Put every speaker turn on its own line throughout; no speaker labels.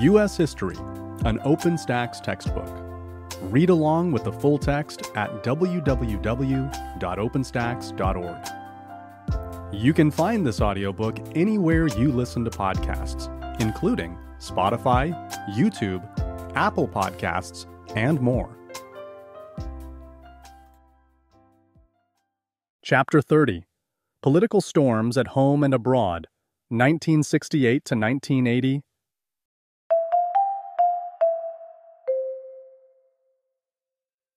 U.S. History, an OpenStax textbook. Read along with the full text at www.openstax.org. You can find this audiobook anywhere you listen to podcasts, including Spotify, YouTube, Apple Podcasts, and more. Chapter 30. Political Storms at Home and Abroad, 1968 to 1980.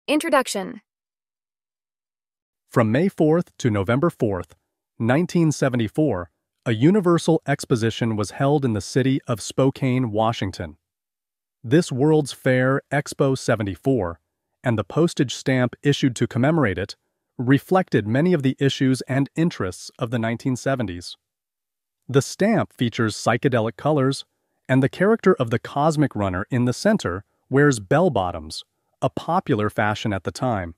Introduction.
From May 4th to November 4th, 1974, a universal exposition was held in the city of Spokane, Washington. This World's Fair Expo 74, and the postage stamp issued to commemorate it, reflected many of the issues and interests of the 1970s. The stamp features psychedelic colors, and the character of the cosmic runner in the center wears bell-bottoms, a popular fashion at the time.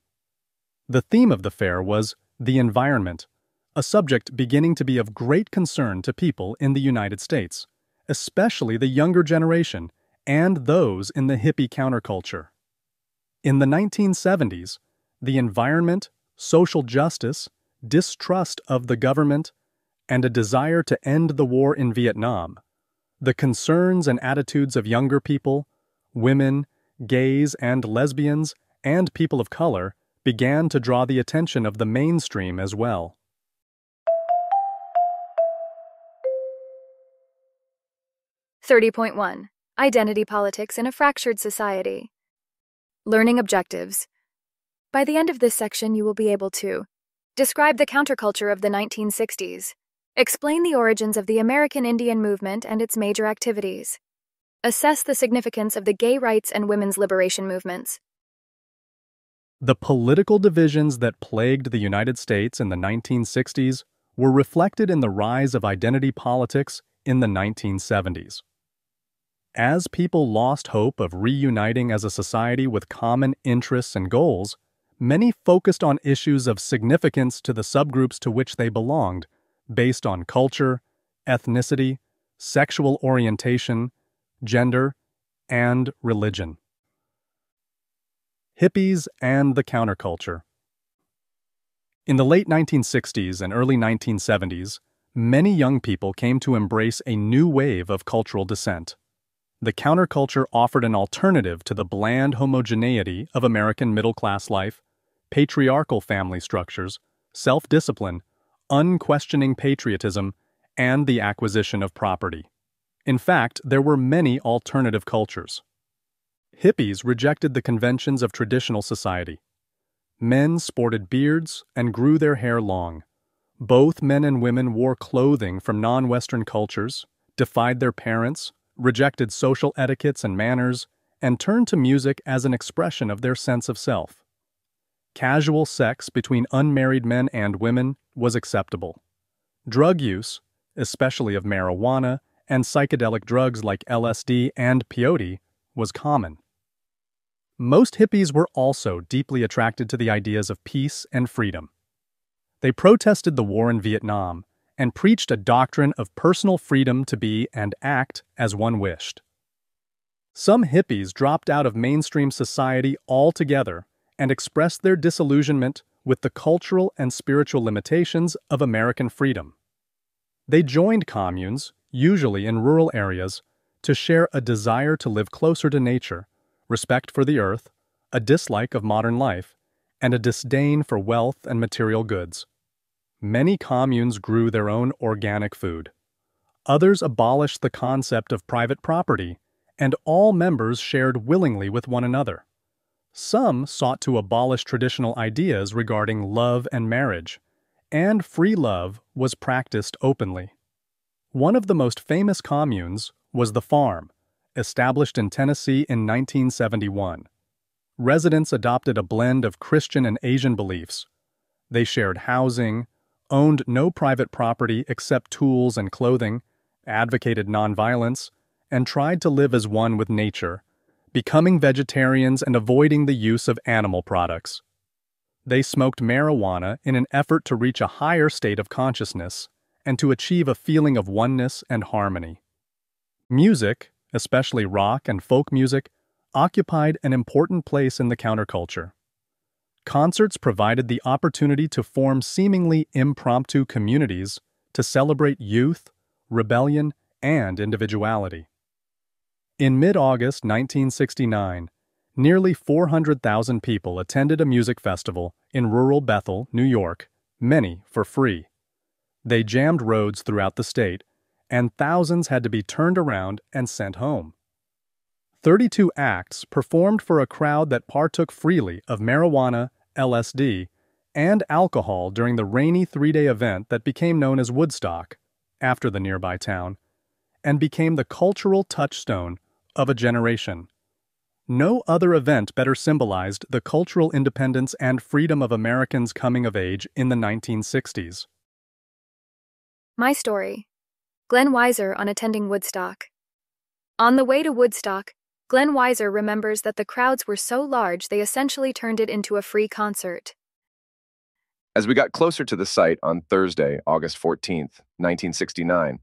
The theme of the fair was the environment, a subject beginning to be of great concern to people in the United States, especially the younger generation and those in the hippie counterculture. In the 1970s, the environment, social justice, distrust of the government, and a desire to end the war in Vietnam, the concerns and attitudes of younger people, women, gays and lesbians, and people of color began to draw the attention of the mainstream as well.
.1 Identity Politics in a Fractured Society. Learning Objectives. By the end of this section, you will be able to describe the counterculture of the 1960s, explain the origins of the American Indian movement and its major activities, assess the significance of the gay rights and women's liberation movements.
The political divisions that plagued the United States in the 1960s were reflected in the rise of identity politics in the 1970s. As people lost hope of reuniting as a society with common interests and goals, many focused on issues of significance to the subgroups to which they belonged, based on culture, ethnicity, sexual orientation, gender, and religion. Hippies and the counterculture. In the late 1960s and early 1970s, many young people came to embrace a new wave of cultural dissent. The counterculture offered an alternative to the bland homogeneity of American middle-class life, patriarchal family structures, self-discipline, unquestioning patriotism, and the acquisition of property. In fact, there were many alternative cultures. Hippies rejected the conventions of traditional society. Men sported beards and grew their hair long. Both men and women wore clothing from non-Western cultures, defied their parents, rejected social etiquettes and manners, and turned to music as an expression of their sense of self. Casual sex between unmarried men and women was acceptable. Drug use, especially of marijuana, and psychedelic drugs like LSD and peyote, was common. Most hippies were also deeply attracted to the ideas of peace and freedom. They protested the war in Vietnam and preached a doctrine of personal freedom to be and act as one wished. Some hippies dropped out of mainstream society altogether and expressed their disillusionment with the cultural and spiritual limitations of American freedom. They joined communes, usually in rural areas, to share a desire to live closer to nature, respect for the earth, a dislike of modern life, and a disdain for wealth and material goods. Many communes grew their own organic food. Others abolished the concept of private property, and all members shared willingly with one another. Some sought to abolish traditional ideas regarding love and marriage, and free love was practiced openly. One of the most famous communes was the Farm, established in Tennessee in 1971. Residents adopted a blend of Christian and Asian beliefs. They shared housing, owned no private property except tools and clothing, advocated nonviolence, and tried to live as one with nature, becoming vegetarians and avoiding the use of animal products. They smoked marijuana in an effort to reach a higher state of consciousness and to achieve a feeling of oneness and harmony. Music, especially rock and folk music, occupied an important place in the counterculture. Concerts provided the opportunity to form seemingly impromptu communities to celebrate youth, rebellion, and individuality. In mid-August 1969, nearly 400,000 people attended a music festival in rural Bethel, New York, many for free. They jammed roads throughout the state, and thousands had to be turned around and sent home. 32 acts performed for a crowd that partook freely of marijuana, LSD, and alcohol during the rainy three-day event that became known as Woodstock, after the nearby town, and became the cultural touchstone of a generation. No other event better symbolized the cultural independence and freedom of Americans coming of age in the 1960s.
My story. Glenn Weiser on attending Woodstock. On the way to Woodstock, Glenn Weiser remembers that the crowds were so large they essentially turned it into a free concert.
As we got closer to the site on Thursday, August 14th, 1969,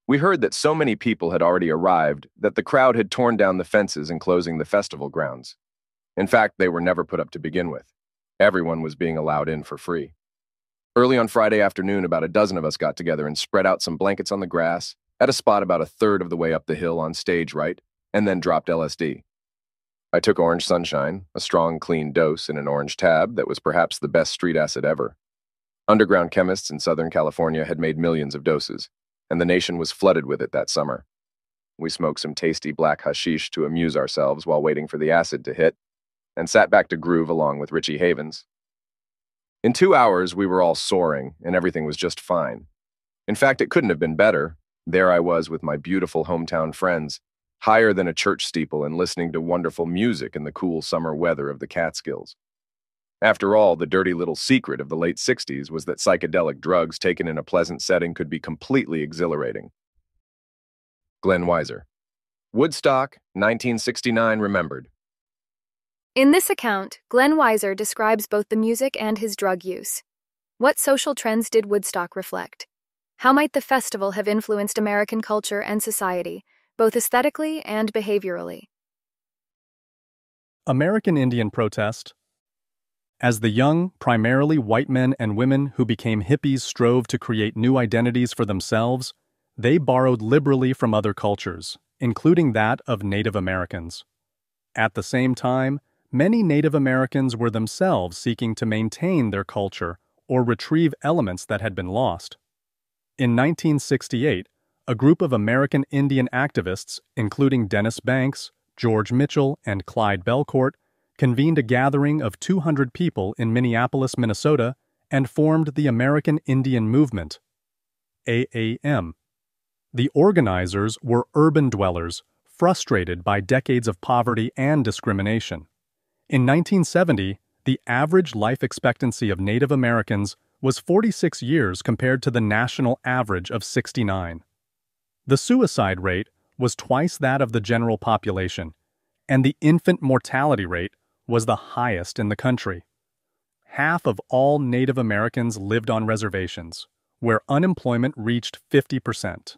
we heard that so many people had already arrived that the crowd had torn down the fences enclosing the festival grounds. In fact, they were never put up to begin with. Everyone was being allowed in for free. Early on Friday afternoon, about a dozen of us got together and spread out some blankets on the grass at a spot about a third of the way up the hill on stage right, and then dropped LSD. I took Orange Sunshine, a strong, clean dose in an orange tab that was perhaps the best street acid ever. Underground chemists in Southern California had made millions of doses, and the nation was flooded with it that summer. We smoked some tasty black hashish to amuse ourselves while waiting for the acid to hit, and sat back to groove along with Richie Havens. In 2 hours, we were all soaring, and everything was just fine. In fact, it couldn't have been better. There I was with my beautiful hometown friends, higher than a church steeple and listening to wonderful music in the cool summer weather of the Catskills. After all, the dirty little secret of the late 60s was that psychedelic drugs taken in a pleasant setting could be completely exhilarating. Glenn Weiser. Woodstock, 1969 remembered.
In this account, Glenn Weiser describes both the music and his drug use. What social trends did Woodstock reflect? How might the festival have influenced American culture and society, both aesthetically and behaviorally?
American Indian protest. As the young, primarily white men and women who became hippies strove to create new identities for themselves, they borrowed liberally from other cultures, including that of Native Americans. At the same time, many Native Americans were themselves seeking to maintain their culture or retrieve elements that had been lost. In 1968, a group of American Indian activists, including Dennis Banks, George Mitchell, and Clyde Belcourt, convened a gathering of 200 people in Minneapolis, Minnesota, and formed the American Indian Movement, AAM. The organizers were urban dwellers, frustrated by decades of poverty and discrimination. In 1970, the average life expectancy of Native Americans was 46 years compared to the national average of 69. The suicide rate was twice that of the general population, and the infant mortality rate was the highest in the country. Half of all Native Americans lived on reservations, where unemployment reached 50%.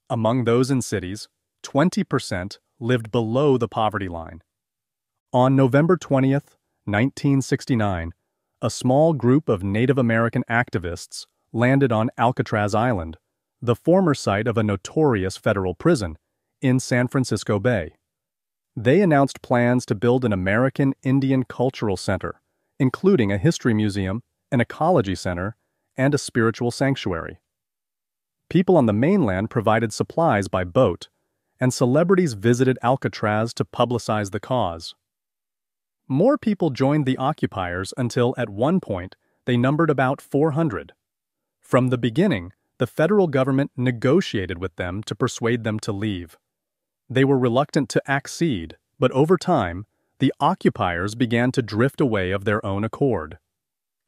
Among those in cities, 20% lived below the poverty line. On November 20th, 1969, a small group of Native American activists landed on Alcatraz Island, the former site of a notorious federal prison, in San Francisco Bay. They announced plans to build an American Indian Cultural Center, including a history museum, an ecology center, and a spiritual sanctuary. People on the mainland provided supplies by boat, and celebrities visited Alcatraz to publicize the cause. More people joined the occupiers until, at one point, they numbered about 400. From the beginning, the federal government negotiated with them to persuade them to leave. They were reluctant to accede, but over time, the occupiers began to drift away of their own accord.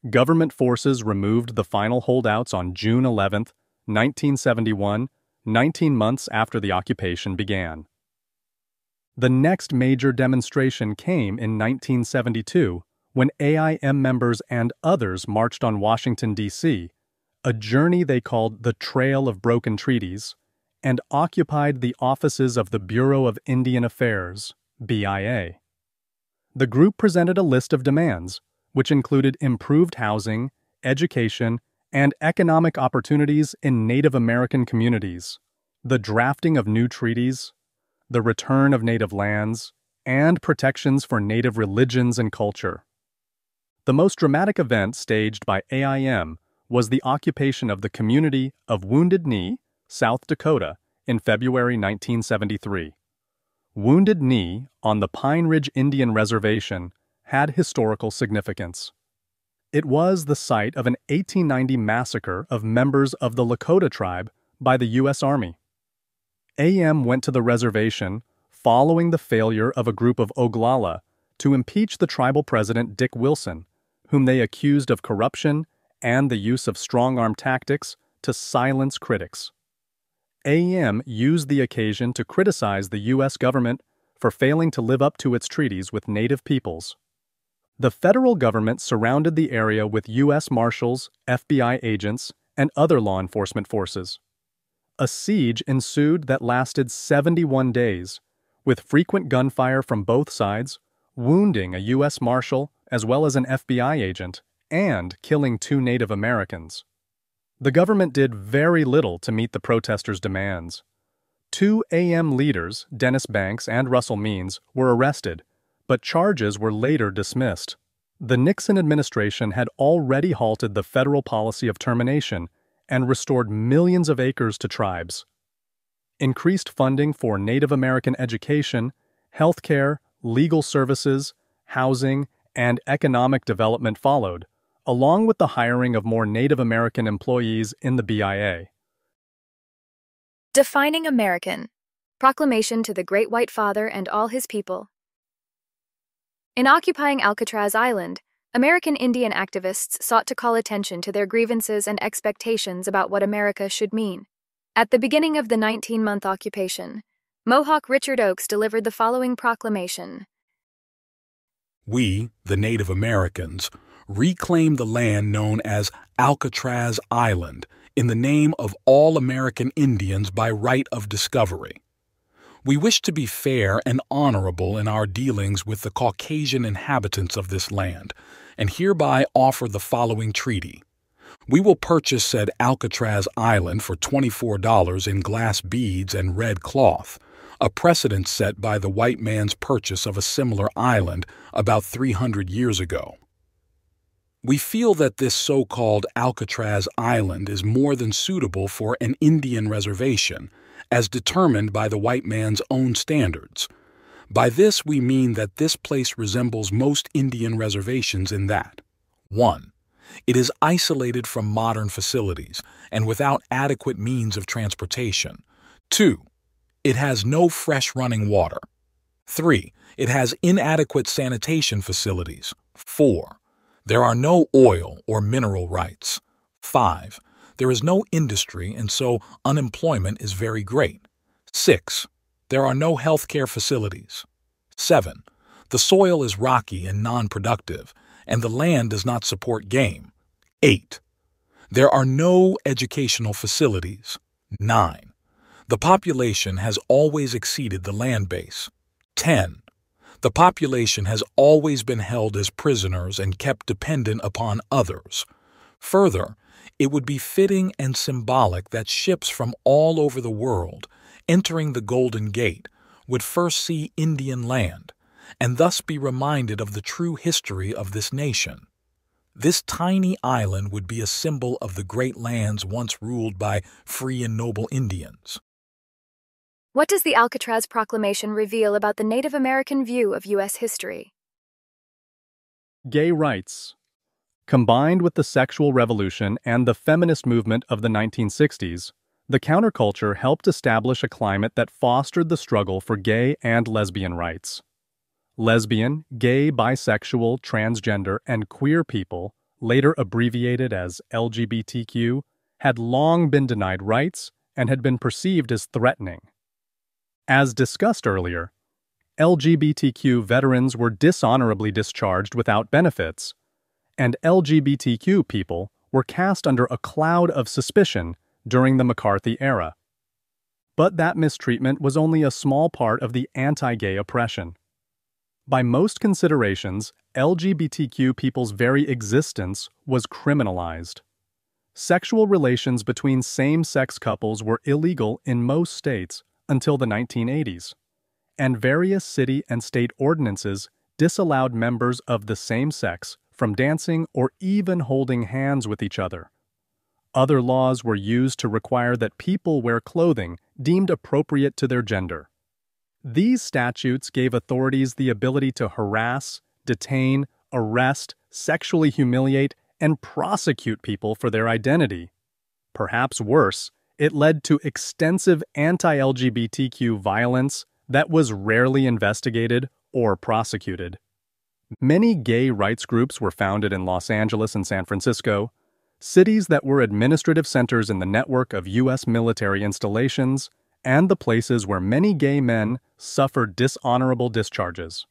Government forces removed the final holdouts on June 11, 1971, 19 months after the occupation began. The next major demonstration came in 1972, when AIM members and others marched on Washington, D.C., a journey they called the Trail of Broken Treaties, and occupied the offices of the Bureau of Indian Affairs, BIA. The group presented a list of demands, which included improved housing, education, and economic opportunities in Native American communities, the drafting of new treaties, the return of native lands, and protections for native religions and culture. The most dramatic event staged by AIM was the occupation of the community of Wounded Knee, South Dakota, in February 1973. Wounded Knee, on the Pine Ridge Indian Reservation, had historical significance. It was the site of an 1890 massacre of members of the Lakota tribe by the U.S. Army. AM went to the reservation following the failure of a group of Oglala to impeach the tribal president Dick Wilson, whom they accused of corruption and the use of strong-arm tactics to silence critics. AM used the occasion to criticize the U.S. government for failing to live up to its treaties with Native peoples. The federal government surrounded the area with U.S. Marshals, FBI agents, and other law enforcement forces. A siege ensued that lasted 71 days, with frequent gunfire from both sides, wounding a U.S. Marshal as well as an FBI agent, and killing 2 Native Americans. The government did very little to meet the protesters' demands. 2 AM leaders, Dennis Banks and Russell Means, were arrested, but charges were later dismissed. The Nixon administration had already halted the federal policy of termination and restored millions of acres to tribes. Increased funding for Native American education, healthcare, legal services, housing, and economic development followed, along with the hiring of more Native American employees in the BIA.
Defining American. Proclamation to the Great White Father and all his people. In occupying Alcatraz Island, American Indian activists sought to call attention to their grievances and expectations about what America should mean. At the beginning of the 19-month occupation, Mohawk Richard Oakes delivered the following proclamation.
We, the Native Americans, reclaim the land known as Alcatraz Island in the name of all American Indians by right of discovery. We wish to be fair and honorable in our dealings with the Caucasian inhabitants of this land, and hereby offer the following treaty. We will purchase said Alcatraz Island for $24 in glass beads and red cloth, a precedent set by the white man's purchase of a similar island about 300 years ago. We feel that this so-called Alcatraz Island is more than suitable for an Indian reservation, as determined by the white man's own standards. By this we mean that this place resembles most Indian reservations in that 1. It is isolated from modern facilities and without adequate means of transportation. 2. It has no fresh running water. 3. It has inadequate sanitation facilities. 4. There are no oil or mineral rights. 5. There is no industry and so unemployment is very great. 6. There are no healthcare facilities. 7. The soil is rocky and non-productive, and the land does not support game. 8. There are no educational facilities. 9. The population has always exceeded the land base. 10. The population has always been held as prisoners and kept dependent upon others. Further, it would be fitting and symbolic that ships from all over the world, entering the Golden Gate, would first see Indian land, and thus be reminded of the true history of this nation. This tiny island would be a symbol of the great lands once ruled by free and noble Indians.
What does the Alcatraz Proclamation reveal about the Native American view of U.S. history?
Gay rights. Combined with the sexual revolution and the feminist movement of the 1960s, the counterculture helped establish a climate that fostered the struggle for gay and lesbian rights. Lesbian, gay, bisexual, transgender, and queer people, later abbreviated as LGBTQ, had long been denied rights and had been perceived as threatening. As discussed earlier, LGBTQ veterans were dishonorably discharged without benefits, and LGBTQ people were cast under a cloud of suspicion during the McCarthy era. But that mistreatment was only a small part of the anti-gay oppression. By most considerations, LGBTQ people's very existence was criminalized. Sexual relations between same-sex couples were illegal in most states until the 1980s, and various city and state ordinances disallowed members of the same sex from dancing or even holding hands with each other. Other laws were used to require that people wear clothing deemed appropriate to their gender. These statutes gave authorities the ability to harass, detain, arrest, sexually humiliate, and prosecute people for their identity. Perhaps worse, it led to extensive anti-LGBTQ violence that was rarely investigated or prosecuted. Many gay rights groups were founded in Los Angeles and San Francisco, cities that were administrative centers in the network of U.S. military installations and the places where many gay men suffered dishonorable discharges.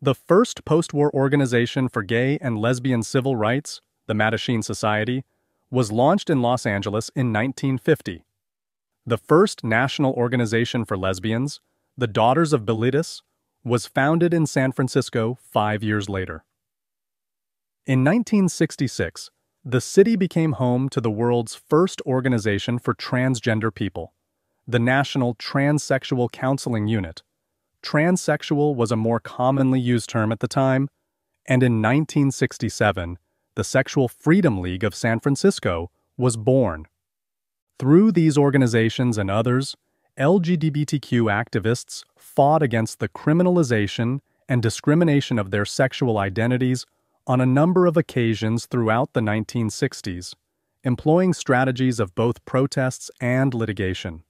The first post-war organization for gay and lesbian civil rights, the Mattachine Society, was launched in Los Angeles in 1950. The first national organization for lesbians, the Daughters of Bilitis, was founded in San Francisco 5 years later. In 1966, the city became home to the world's first organization for transgender people, the National Transsexual Counseling Unit. Transsexual was a more commonly used term at the time, and in 1967, the Sexual Freedom League of San Francisco was born. Through these organizations and others, LGBTQ activists fought against the criminalization and discrimination of their sexual identities on a number of occasions throughout the 1960s, employing strategies of both protests and litigation.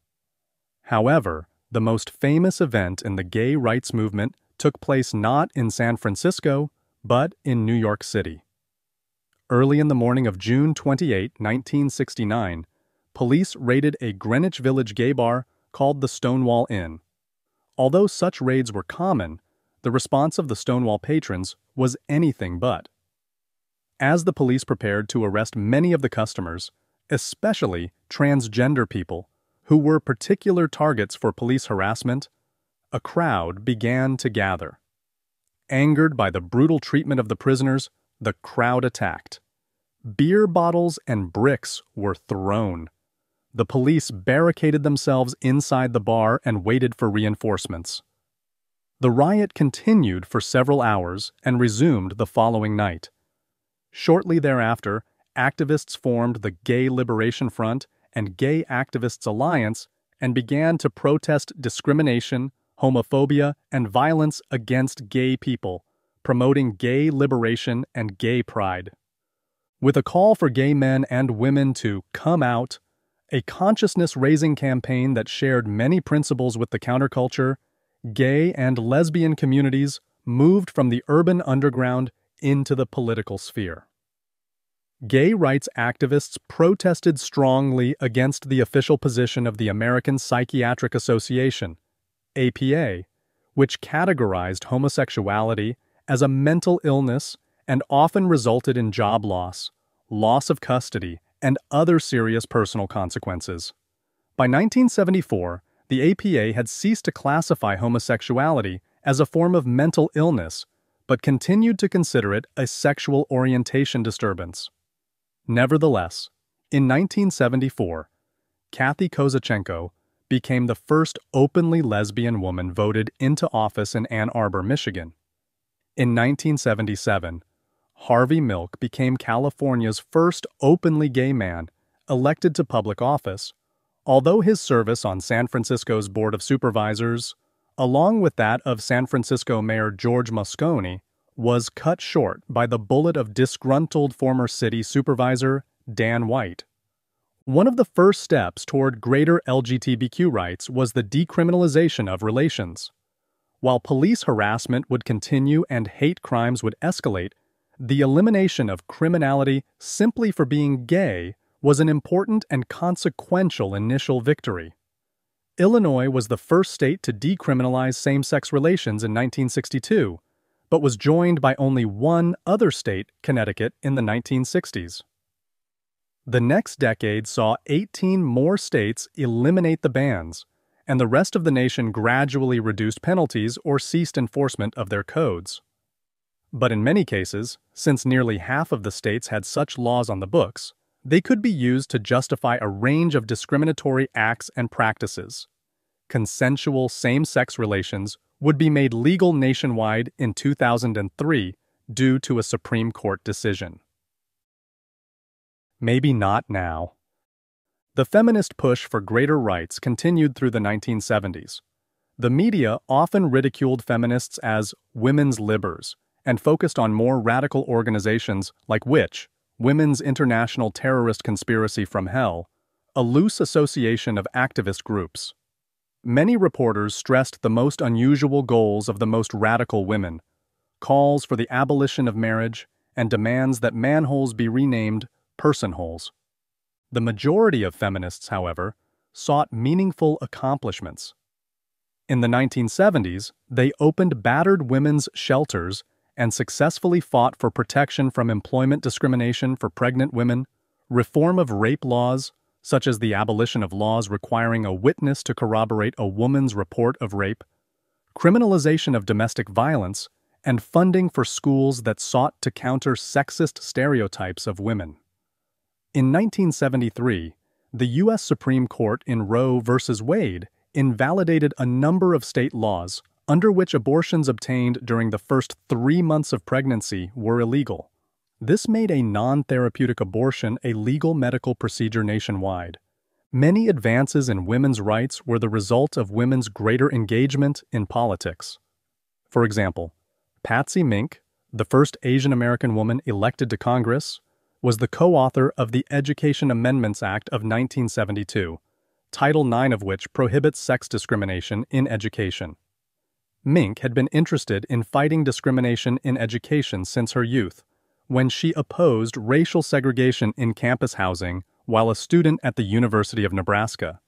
However, the most famous event in the gay rights movement took place not in San Francisco, but in New York City. Early in the morning of June 28, 1969, police raided a Greenwich Village gay bar called the Stonewall Inn. Although such raids were common, the response of the Stonewall patrons was anything but. As the police prepared to arrest many of the customers, especially transgender people, who were particular targets for police harassment, a crowd began to gather. Angered by the brutal treatment of the prisoners, the crowd attacked. Beer bottles and bricks were thrown. The police barricaded themselves inside the bar and waited for reinforcements. The riot continued for several hours and resumed the following night. Shortly thereafter, activists formed the Gay Liberation Front and Gay Activists Alliance and began to protest discrimination, homophobia, and violence against gay people, promoting gay liberation and gay pride. With a call for gay men and women to come out, a consciousness-raising campaign that shared many principles with the counterculture, gay and lesbian communities moved from the urban underground into the political sphere. Gay rights activists protested strongly against the official position of the American Psychiatric Association, APA, which categorized homosexuality as a mental illness and often resulted in job loss, loss of custody, and other serious personal consequences. By 1974, the APA had ceased to classify homosexuality as a form of mental illness, but continued to consider it a sexual orientation disturbance. Nevertheless, in 1974, Kathy Kozachenko became the first openly lesbian woman voted into office in Ann Arbor, Michigan. In 1977, Harvey Milk became California's first openly gay man elected to public office, although his service on San Francisco's Board of Supervisors, along with that of San Francisco Mayor George Moscone, was cut short by the bullet of disgruntled former city supervisor Dan White. One of the first steps toward greater LGBTQ rights was the decriminalization of relations. While police harassment would continue and hate crimes would escalate, the elimination of criminality simply for being gay was an important and consequential initial victory. Illinois was the first state to decriminalize same-sex relations in 1962, but was joined by only one other state, Connecticut, in the 1960s. The next decade saw 18 more states eliminate the bans, and the rest of the nation gradually reduced penalties or ceased enforcement of their codes. But in many cases, since nearly half of the states had such laws on the books, they could be used to justify a range of discriminatory acts and practices. Consensual same-sex relations would be made legal nationwide in 2003 due to a Supreme Court decision. Maybe not now. The feminist push for greater rights continued through the 1970s. The media often ridiculed feminists as women's libbers and focused on more radical organizations like WITCH, Women's International Terrorist Conspiracy from Hell, a loose association of activist groups. Many reporters stressed the most unusual goals of the most radical women, calls for the abolition of marriage, and demands that manholes be renamed personholes. The majority of feminists, however, sought meaningful accomplishments. In the 1970s, they opened battered women's shelters and successfully fought for protection from employment discrimination for pregnant women, reform of rape laws, such as the abolition of laws requiring a witness to corroborate a woman's report of rape, criminalization of domestic violence, and funding for schools that sought to counter sexist stereotypes of women. In 1973, the U.S. Supreme Court in Roe v. Wade invalidated a number of state laws under which abortions obtained during the first 3 months of pregnancy were illegal. This made a non-therapeutic abortion a legal medical procedure nationwide. Many advances in women's rights were the result of women's greater engagement in politics. For example, Patsy Mink, the first Asian American woman elected to Congress, was the co-author of the Education Amendments Act of 1972, Title IX of which prohibits sex discrimination in education. Mink had been interested in fighting discrimination in education since her youth, when she opposed racial segregation in campus housing while a student at the University of Nebraska.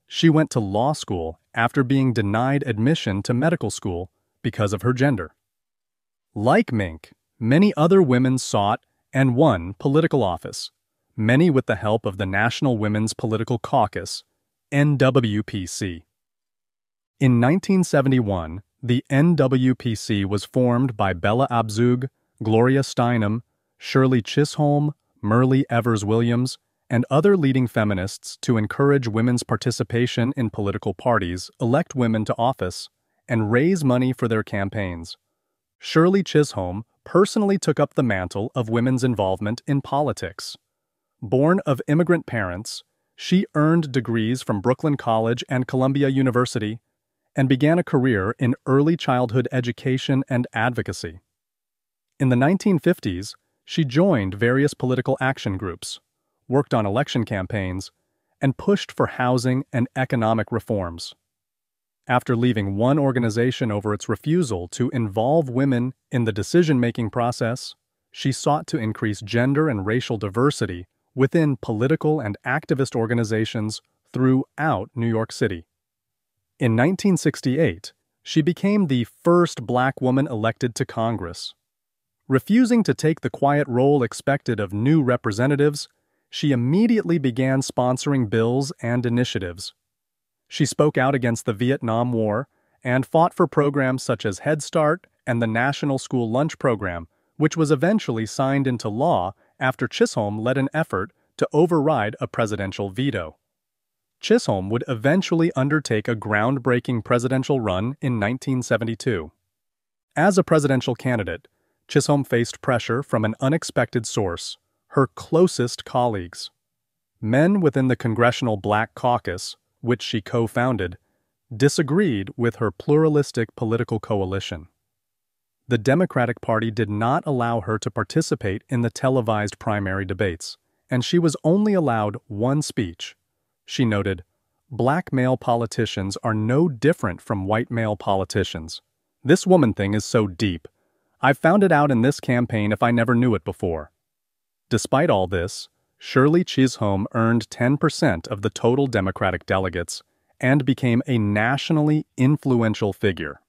She went to law school after being denied admission to medical school because of her gender. Like Mink, many other women sought and won political office, many with the help of the National Women's Political Caucus, NWPC. In 1971, the NWPC was formed by Bella Abzug, Gloria Steinem, Shirley Chisholm, Merle Evers-Williams, and other leading feminists to encourage women's participation in political parties, elect women to office, and raise money for their campaigns. Shirley Chisholm personally took up the mantle of women's involvement in politics. Born of immigrant parents, she earned degrees from Brooklyn College and Columbia University, and began a career in early childhood education and advocacy. In the 1950s, she joined various political action groups, worked on election campaigns, and pushed for housing and economic reforms. After leaving one organization over its refusal to involve women in the decision-making process, she sought to increase gender and racial diversity within political and activist organizations throughout New York City. In 1968, she became the first black woman elected to Congress. Refusing to take the quiet role expected of new representatives, she immediately began sponsoring bills and initiatives. She spoke out against the Vietnam War and fought for programs such as Head Start and the National School Lunch Program, which was eventually signed into law after Chisholm led an effort to override a presidential veto. Chisholm would eventually undertake a groundbreaking presidential run in 1972. As a presidential candidate, Chisholm faced pressure from an unexpected source, her closest colleagues. Men within the Congressional Black Caucus, which she co-founded, disagreed with her pluralistic political coalition. The Democratic Party did not allow her to participate in the televised primary debates, and she was only allowed one speech. She noted, "Black male politicians are no different from white male politicians. This woman thing is so deep. I found it out in this campaign if I never knew it before." Despite all this, Shirley Chisholm earned 10% of the total Democratic delegates and became a nationally influential figure.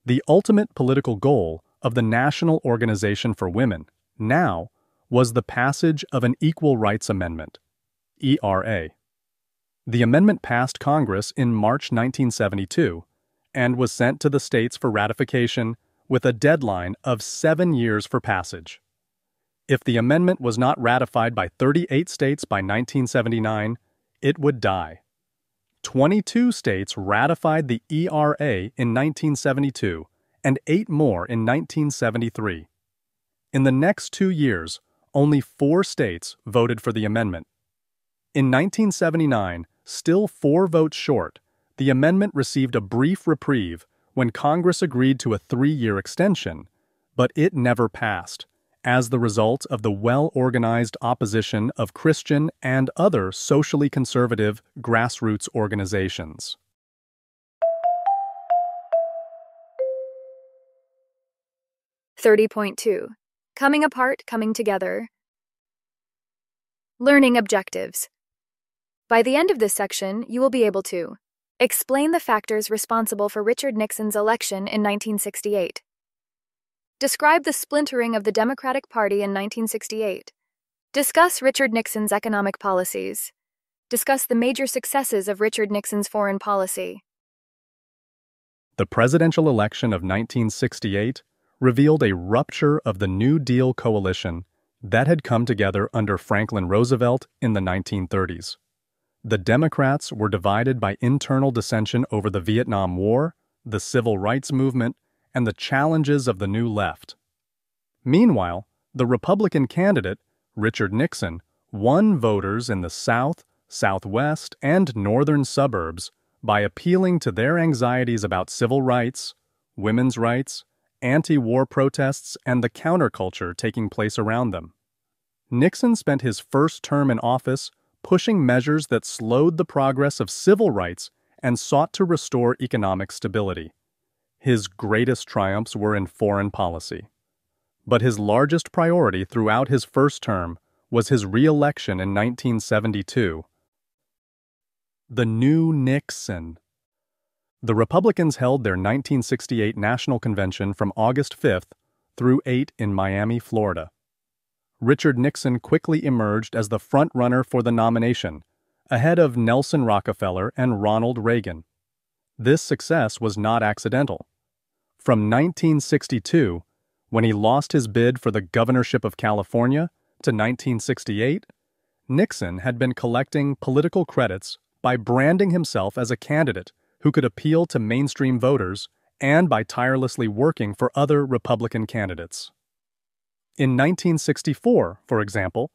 The ultimate political goal of the National Organization for Women, NOW, was the passage of an Equal Rights Amendment, ERA. The amendment passed Congress in March 1972 and was sent to the states for ratification with a deadline of 7 years for passage. If the amendment was not ratified by 38 states by 1979, it would die. 22 states ratified the ERA in 1972 and 8 more in 1973. In the next 2 years, only 4 states voted for the amendment. In 1979, still 4 votes short, the amendment received a brief reprieve when Congress agreed to a 3-year extension, but it never passed, as the result of the well-organized opposition of Christian and other socially conservative grassroots organizations.
.2 Coming Apart, Coming Together. Learning Objectives. By the end of this section, you will be able to explain the factors responsible for Richard Nixon's election in 1968. Describe the splintering of the Democratic Party in 1968. Discuss Richard Nixon's economic policies. Discuss the major successes of Richard Nixon's foreign policy.
The presidential election of 1968 revealed a rupture of the New Deal coalition that had come together under Franklin Roosevelt in the 1930s. The Democrats were divided by internal dissension over the Vietnam War, the Civil Rights Movement, and the challenges of the New Left. Meanwhile, the Republican candidate, Richard Nixon, won voters in the South, Southwest, and northern suburbs by appealing to their anxieties about civil rights, women's rights, anti-war protests, and the counterculture taking place around them. Nixon spent his first term in office pushing measures that slowed the progress of civil rights and sought to restore economic stability. His greatest triumphs were in foreign policy. But his largest priority throughout his first term was his re-election in 1972. The new Nixon. The Republicans held their 1968 National Convention from August 5th through 8 in Miami, Florida. Richard Nixon quickly emerged as the front-runner for the nomination, ahead of Nelson Rockefeller and Ronald Reagan. This success was not accidental. From 1962, when he lost his bid for the governorship of California, to 1968, Nixon had been collecting political credits by branding himself as a candidate who could appeal to mainstream voters and by tirelessly working for other Republican candidates. In 1964, for example,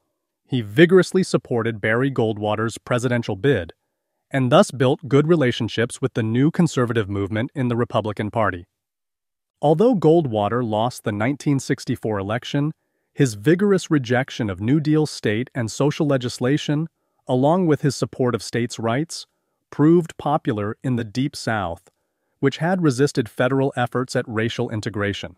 he vigorously supported Barry Goldwater's presidential bid and thus built good relationships with the new conservative movement in the Republican Party. Although Goldwater lost the 1964 election, his vigorous rejection of New Deal state and social legislation, along with his support of states' rights, proved popular in the Deep South, which had resisted federal efforts at racial integration.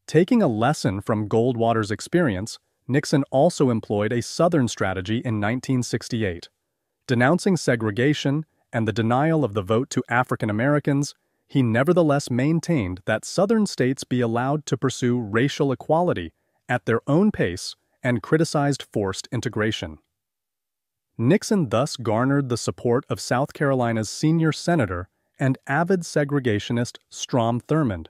Taking a lesson from Goldwater's experience, Nixon also employed a Southern strategy in 1968. Denouncing segregation and the denial of the vote to African Americans, he nevertheless maintained that Southern states be allowed to pursue racial equality at their own pace and criticized forced integration. Nixon thus garnered the support of South Carolina's senior senator and avid segregationist Strom Thurmond,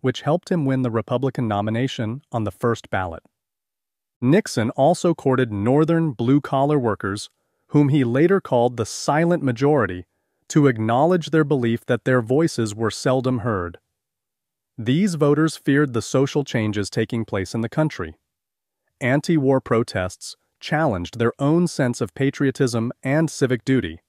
which helped him win the Republican nomination on the first ballot. Nixon also courted northern blue-collar workers, whom he later called the silent majority, to acknowledge their belief that their voices were seldom heard. These voters feared the social changes taking place in the country. Anti-war protests challenged their own sense of patriotism and civic duty,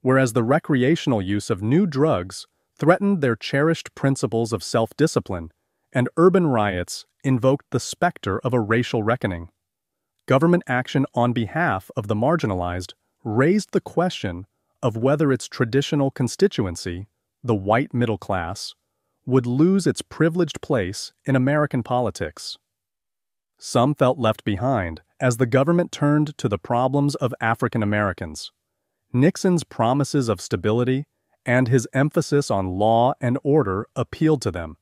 whereas the recreational use of new drugs threatened their cherished principles of self-discipline, and urban riots invoked the specter of a racial reckoning. Government action on behalf of the marginalized raised the question of whether its traditional constituency, the white middle class, would lose its privileged place in American politics. Some felt left behind as the government turned to the problems of African Americans. Nixon's promises of stability and his emphasis on law and order appealed to them.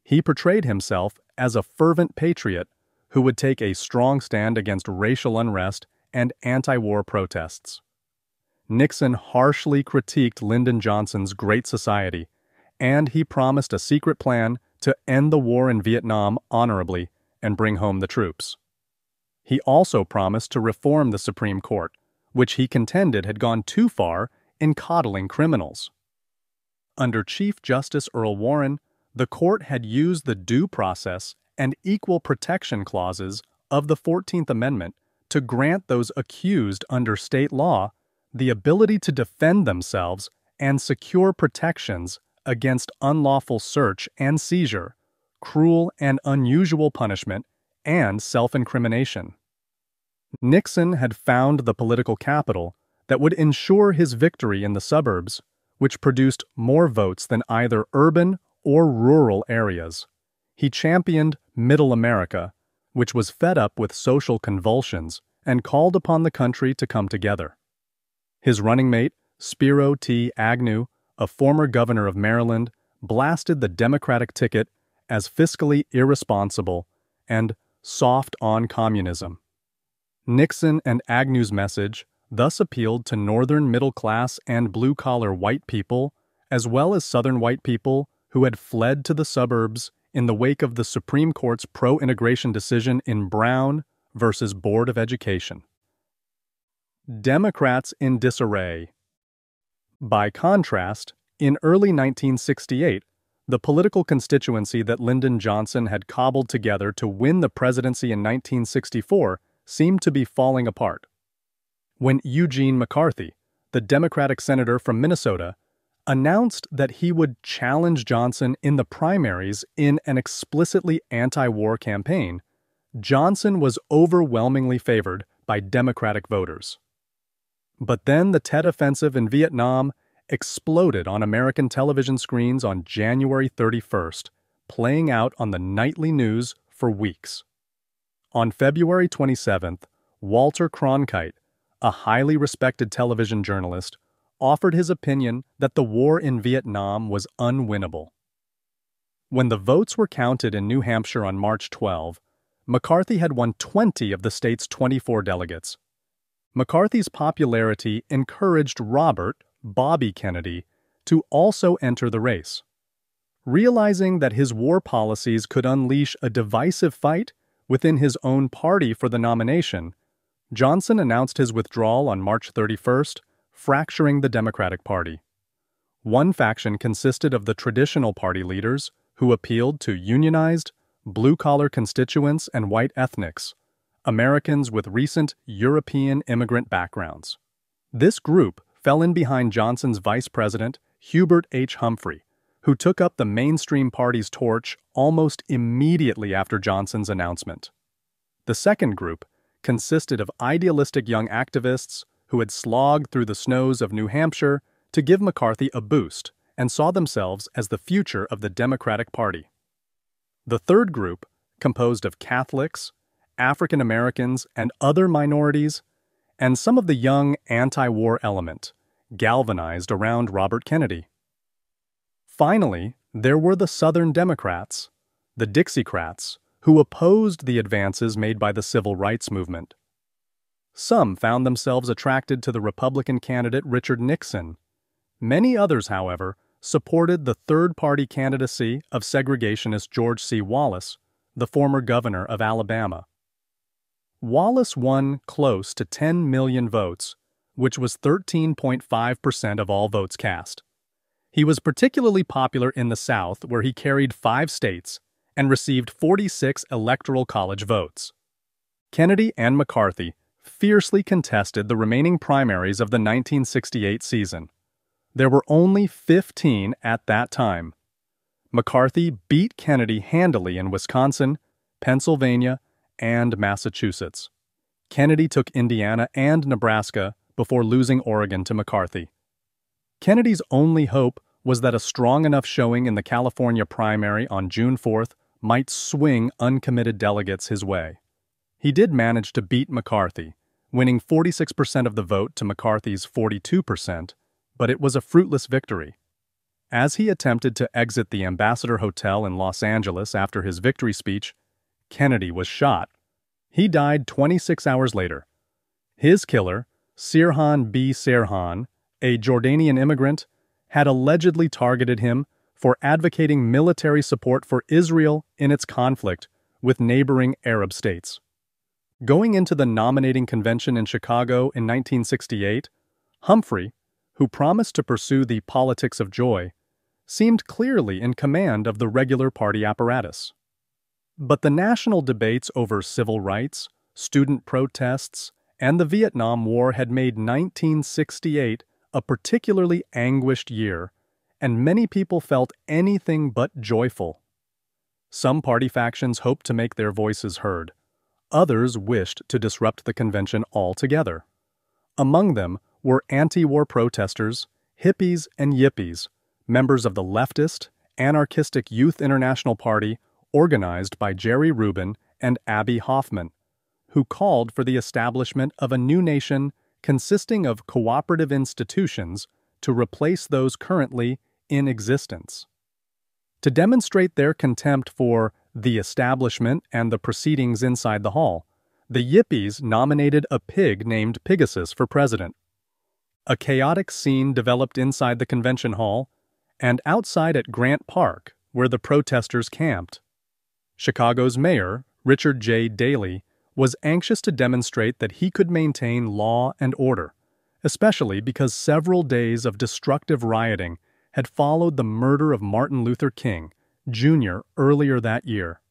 He portrayed himself as a fervent patriot who would take a strong stand against racial unrest and anti-war protests. Nixon harshly critiqued Lyndon Johnson's Great Society, and he promised a secret plan to end the war in Vietnam honorably and bring home the troops. He also promised to reform the Supreme Court, which he contended had gone too far in coddling criminals. Under Chief Justice Earl Warren, the court had used the due process and equal protection clauses of the 14th Amendment to grant those accused under state law the ability to defend themselves and secure protections against unlawful search and seizure, cruel and unusual punishment, and self-incrimination. Nixon had found the political capital that would ensure his victory in the suburbs, which produced more votes than either urban or rural areas. He championed Middle America, which was fed up with social convulsions and called upon the country to come together. His running mate, Spiro T. Agnew, a former governor of Maryland, blasted the Democratic ticket as fiscally irresponsible and soft on communism. Nixon and Agnew's message thus appealed to northern middle-class and blue-collar white people, as well as southern white people who had fled to the suburbs in the wake of the Supreme Court's pro-integration decision in Brown versus Board of Education. Democrats in disarray. By contrast, in early 1968, the political constituency that Lyndon Johnson had cobbled together to win the presidency in 1964 seemed to be falling apart. When Eugene McCarthy, the Democratic senator from Minnesota, announced that he would challenge Johnson in the primaries in an explicitly anti-war campaign, Johnson was overwhelmingly favored by Democratic voters. But then the Tet Offensive in Vietnam exploded on American television screens on January 31st, playing out on the nightly news for weeks. On February 27th, Walter Cronkite, a highly respected television journalist, offered his opinion that the war in Vietnam was unwinnable. When the votes were counted in New Hampshire on March 12, McCarthy had won 20 of the state's 24 delegates. McCarthy's popularity encouraged Robert, Bobby Kennedy, to also enter the race. Realizing that his war policies could unleash a divisive fight within his own party for the nomination, Johnson announced his withdrawal on March 31st, fracturing the Democratic Party. One faction consisted of the traditional party leaders, who appealed to unionized, blue-collar constituents and white ethnics, Americans with recent European immigrant backgrounds. This group fell in behind Johnson's vice president, Hubert H. Humphrey, who took up the mainstream party's torch almost immediately after Johnson's announcement. The second group consisted of idealistic young activists who had slogged through the snows of New Hampshire to give McCarthy a boost and saw themselves as the future of the Democratic Party. The third group, composed of Catholics, African Americans, and other minorities, and some of the young anti-war element, galvanized around Robert Kennedy. Finally, there were the Southern Democrats, the Dixiecrats, who opposed the advances made by the civil rights movement. Some found themselves attracted to the Republican candidate Richard Nixon. Many others, however, supported the third-party candidacy of segregationist George C. Wallace, the former governor of Alabama. Wallace won close to 10 million votes, which was 13.5% of all votes cast. He was particularly popular in the South, where he carried 5 states and received 46 electoral college votes. Kennedy and McCarthy fiercely contested the remaining primaries of the 1968 season. There were only 15 at that time. McCarthy beat Kennedy handily in Wisconsin, Pennsylvania, and Massachusetts. Kennedy took Indiana and Nebraska before losing Oregon to McCarthy. Kennedy's only hope was that a strong enough showing in the California primary on June 4th might swing uncommitted delegates his way. He did manage to beat McCarthy, winning 46% of the vote to McCarthy's 42%, but it was a fruitless victory. As he attempted to exit the Ambassador Hotel in Los Angeles after his victory speech, Kennedy was shot, He died 26 hours later. His killer, Sirhan B. Sirhan, a Jordanian immigrant, had allegedly targeted him for advocating military support for Israel in its conflict with neighboring Arab states. Going into the nominating convention in Chicago in 1968, Humphrey, who promised to pursue the politics of joy, seemed clearly in command of the regular party apparatus. But the national debates over civil rights, student protests, and the Vietnam War had made 1968 a particularly anguished year, and many people felt anything but joyful. Some party factions hoped to make their voices heard. Others wished to disrupt the convention altogether. Among them were anti-war protesters, hippies, and yippies, members of the leftist, anarchistic Youth International Party organized by Jerry Rubin and Abbie Hoffman, who called for the establishment of a new nation consisting of cooperative institutions to replace those currently in existence. To demonstrate their contempt for the establishment and the proceedings inside the hall, the yippies nominated a pig named Pegasus for president. A chaotic scene developed inside the convention hall and outside at Grant Park, where the protesters camped. Chicago's mayor, Richard J. Daley, was anxious to demonstrate that he could maintain law and order, especially because several days of destructive rioting had followed the murder of Martin Luther King, Jr. earlier that year.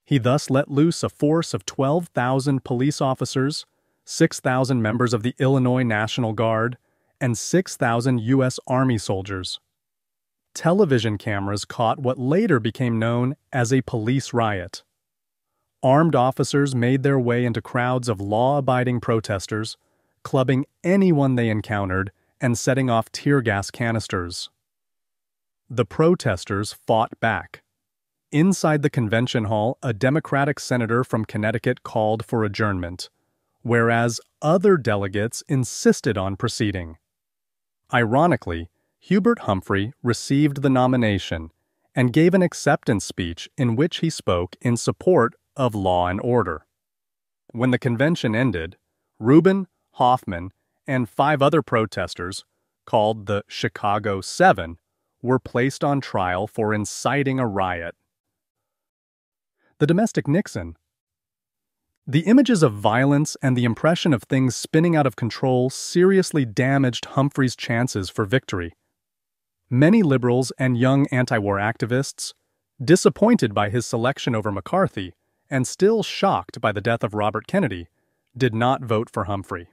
He thus let loose a force of 12,000 police officers, 6,000 members of the Illinois National Guard, and 6,000 U.S. Army soldiers. Television cameras caught what later became known as a police riot. Armed officers made their way into crowds of law-abiding protesters, clubbing anyone they encountered and setting off tear gas canisters. The protesters fought back. Inside the convention hall, a Democratic senator from Connecticut called for adjournment, whereas other delegates insisted on proceeding. Ironically, Hubert Humphrey received the nomination and gave an acceptance speech in which he spoke in support of law and order. When the convention ended, Rubin, Hoffman, and 5 other protesters, called the Chicago 7, were placed on trial for inciting a riot. The domestic Nixon. The images of violence and the impression of things spinning out of control seriously damaged Humphrey's chances for victory. Many liberals and young anti-war activists, disappointed by his selection over McCarthy and still shocked by the death of Robert Kennedy, did not vote for Humphrey.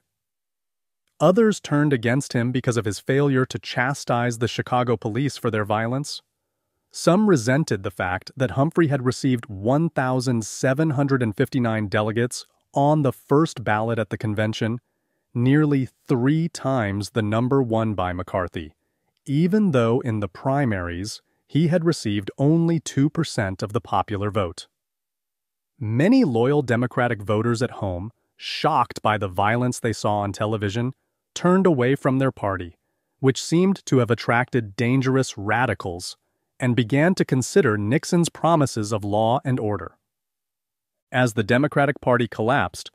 Others turned against him because of his failure to chastise the Chicago police for their violence. Some resented the fact that Humphrey had received 1,759 delegates on the first ballot at the convention, nearly 3 times the number won by McCarthy, even though in the primaries he had received only 2% of the popular vote. Many loyal Democratic voters at home, shocked by the violence they saw on television, turned away from their party, which seemed to have attracted dangerous radicals, and began to consider Nixon's promises of law and order. As the Democratic Party collapsed,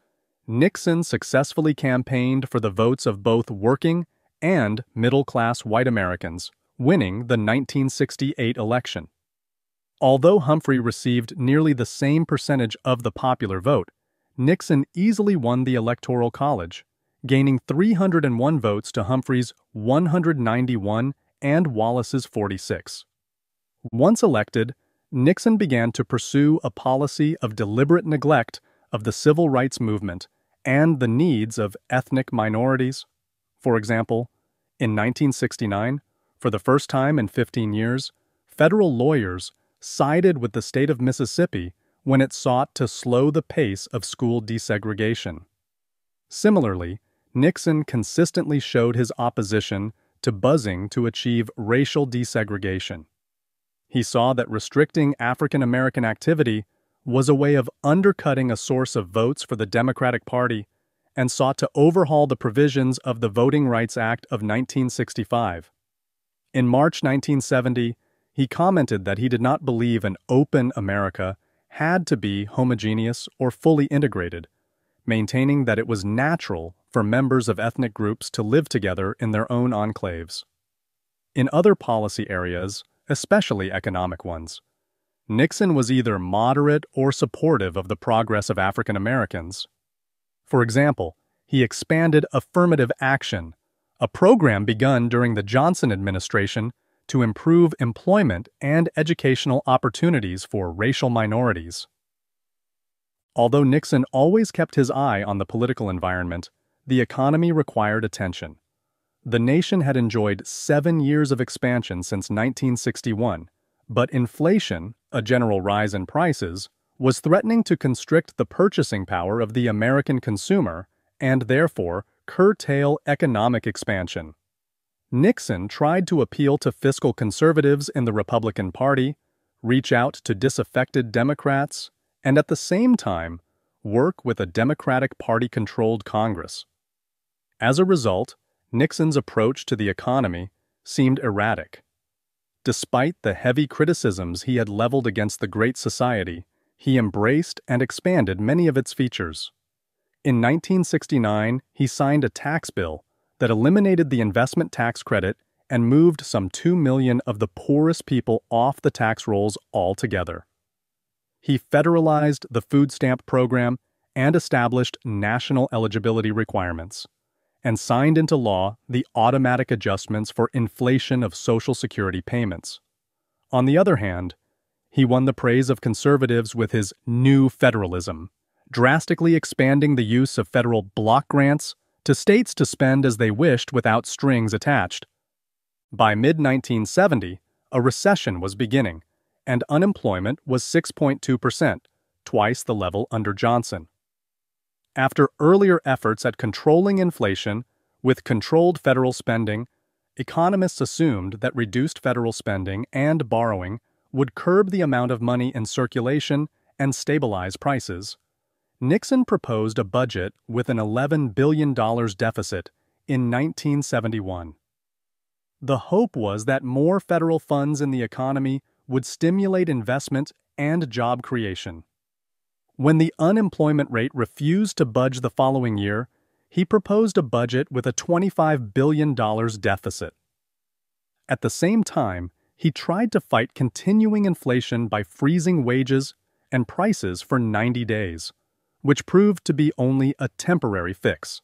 Nixon successfully campaigned for the votes of both working and middle-class white Americans, winning the 1968 election. Although Humphrey received nearly the same percentage of the popular vote, Nixon easily won the Electoral College, gaining 301 votes to Humphrey's 191 and Wallace's 46. Once elected, Nixon began to pursue a policy of deliberate neglect of the civil rights movement and the needs of ethnic minorities. For example, in 1969, for the first time in 15 years, federal lawyers sided with the state of Mississippi when it sought to slow the pace of school desegregation. Similarly, Nixon consistently showed his opposition to buzzing to achieve racial desegregation. He saw that restricting African American activity was a way of undercutting a source of votes for the Democratic Party and sought to overhaul the provisions of the Voting Rights Act of 1965. In March 1970, he commented that he did not believe an open America had to be homogeneous or fully integrated, maintaining that it was natural for members of ethnic groups to live together in their own enclaves. In other policy areas, especially economic ones, Nixon was either moderate or supportive of the progress of African Americans. For example, he expanded affirmative action, a program begun during the Johnson administration to improve employment and educational opportunities for racial minorities. Although Nixon always kept his eye on the political environment, the economy required attention. The nation had enjoyed 7 years of expansion since 1961, but inflation, a general rise in prices, was threatening to constrict the purchasing power of the American consumer and therefore curtail economic expansion. Nixon tried to appeal to fiscal conservatives in the Republican Party, reach out to disaffected Democrats, and at the same time, work with a Democratic Party-controlled Congress. As a result, Nixon's approach to the economy seemed erratic. Despite the heavy criticisms he had leveled against the Great Society, he embraced and expanded many of its features. In 1969, he signed a tax bill that eliminated the investment tax credit and moved some 2 million of the poorest people off the tax rolls altogether. He federalized the food stamp program and established national eligibility requirements, and signed into law the automatic adjustments for inflation of Social Security payments. On the other hand, he won the praise of conservatives with his new federalism, drastically expanding the use of federal block grants to states to spend as they wished without strings attached. By mid-1970, a recession was beginning, and unemployment was 6.2%, twice the level under Johnson. After earlier efforts at controlling inflation with controlled federal spending, economists assumed that reduced federal spending and borrowing would curb the amount of money in circulation and stabilize prices. Nixon proposed a budget with an $11 billion deficit in 1971. The hope was that more federal funds in the economy would stimulate investment and job creation. When the unemployment rate refused to budge the following year, he proposed a budget with a $25 billion deficit. At the same time, he tried to fight continuing inflation by freezing wages and prices for 90 days, which proved to be only a temporary fix.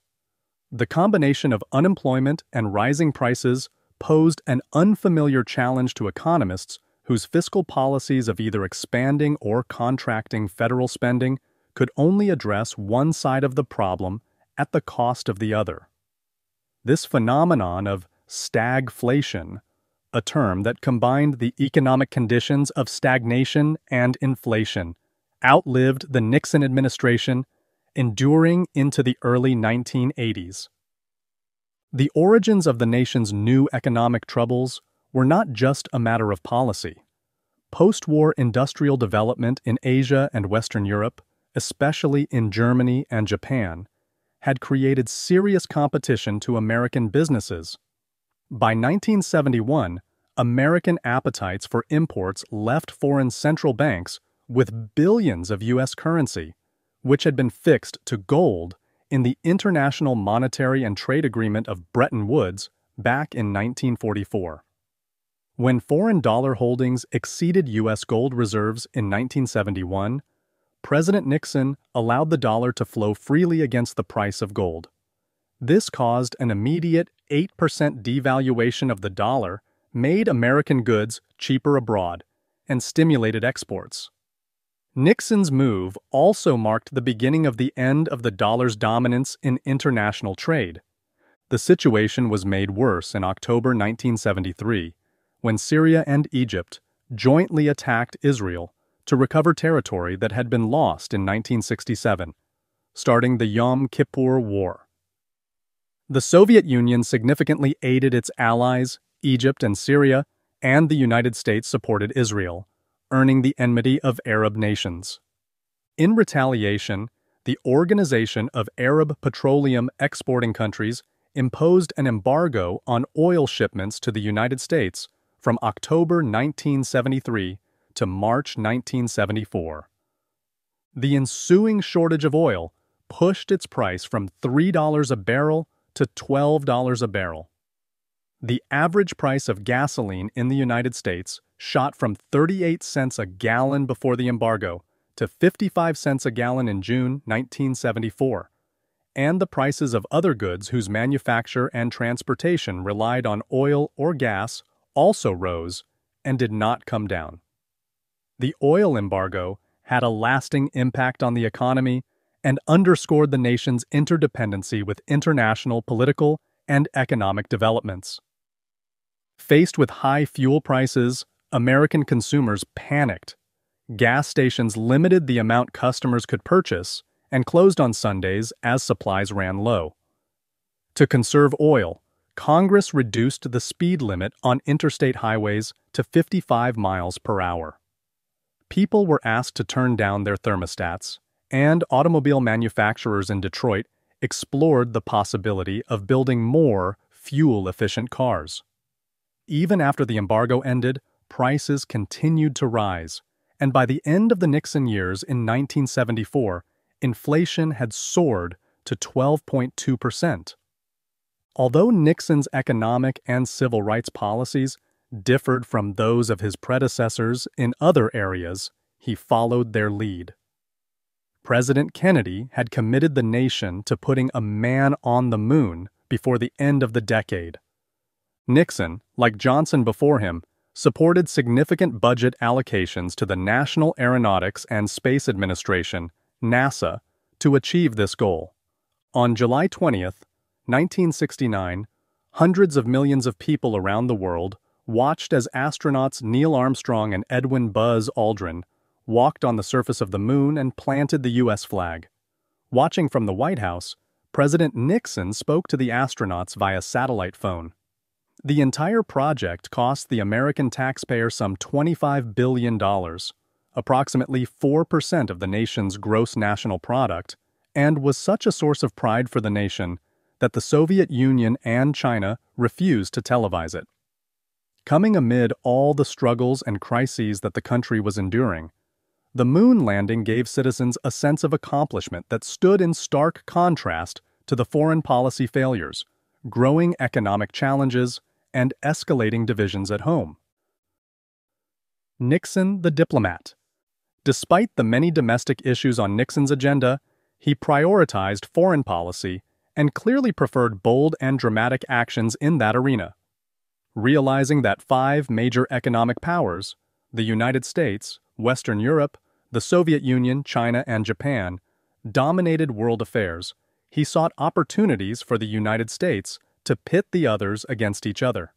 The combination of unemployment and rising prices posed an unfamiliar challenge to economists whose fiscal policies of either expanding or contracting federal spending could only address one side of the problem at the cost of the other. This phenomenon of stagflation, a term that combined the economic conditions of stagnation and inflation, outlived the Nixon administration, enduring into the early 1980s. The origins of the nation's new economic troubles were not just a matter of policy. Post-war industrial development in Asia and Western Europe, especially in Germany and Japan, had created serious competition to American businesses. By 1971, American appetites for imports left foreign central banks with billions of U.S. currency, which had been fixed to gold in the International Monetary and Trade Agreement of Bretton Woods back in 1944. When foreign dollar holdings exceeded U.S. gold reserves in 1971, President Nixon allowed the dollar to flow freely against the price of gold. This caused an immediate 8% devaluation of the dollar, made American goods cheaper abroad, and stimulated exports. Nixon's move also marked the beginning of the end of the dollar's dominance in international trade. The situation was made worse in October 1973, when Syria and Egypt jointly attacked Israel to recover territory that had been lost in 1967, starting the Yom Kippur War. The Soviet Union significantly aided its allies, Egypt and Syria, and the United States supported Israel, earning the enmity of Arab nations. In retaliation, the Organization of Arab Petroleum Exporting Countries imposed an embargo on oil shipments to the United States from October 1973 to March 1974. The ensuing shortage of oil pushed its price from $3 a barrel to $12 a barrel. The average price of gasoline in the United States shot from 38 cents a gallon before the embargo to 55 cents a gallon in June 1974, and the prices of other goods whose manufacture and transportation relied on oil or gas also rose and did not come down. The oil embargo had a lasting impact on the economy and underscored the nation's interdependency with international political and economic developments. Faced with high fuel prices, American consumers panicked. Gas stations limited the amount customers could purchase and closed on Sundays as supplies ran low. To conserve oil, Congress reduced the speed limit on interstate highways to 55 miles per hour. People were asked to turn down their thermostats, and automobile manufacturers in Detroit explored the possibility of building more fuel-efficient cars. Even after the embargo ended, prices continued to rise, and by the end of the Nixon years in 1974, inflation had soared to 12.2%. Although Nixon's economic and civil rights policies differed from those of his predecessors in other areas, he followed their lead. President Kennedy had committed the nation to putting a man on the moon before the end of the decade. Nixon, like Johnson before him, supported significant budget allocations to the National Aeronautics and Space Administration, NASA, to achieve this goal. On July 20th, 1969, hundreds of millions of people around the world watched as astronauts Neil Armstrong and Edwin Buzz Aldrin walked on the surface of the moon and planted the U.S. flag. Watching from the White House, President Nixon spoke to the astronauts via satellite phone. The entire project cost the American taxpayer some $25 billion, approximately 4% of the nation's gross national product, and was such a source of pride for the nation that the Soviet Union and China refused to televise it. Coming amid all the struggles and crises that the country was enduring, the moon landing gave citizens a sense of accomplishment that stood in stark contrast to the foreign policy failures, growing economic challenges, and escalating divisions at home. Nixon the diplomat. Despite the many domestic issues on Nixon's agenda, he prioritized foreign policy and clearly preferred bold and dramatic actions in that arena. Realizing that 5 major economic powers, the United States, Western Europe, the Soviet Union, China, and Japan, dominated world affairs, he sought opportunities for the United States to pit the others against each other.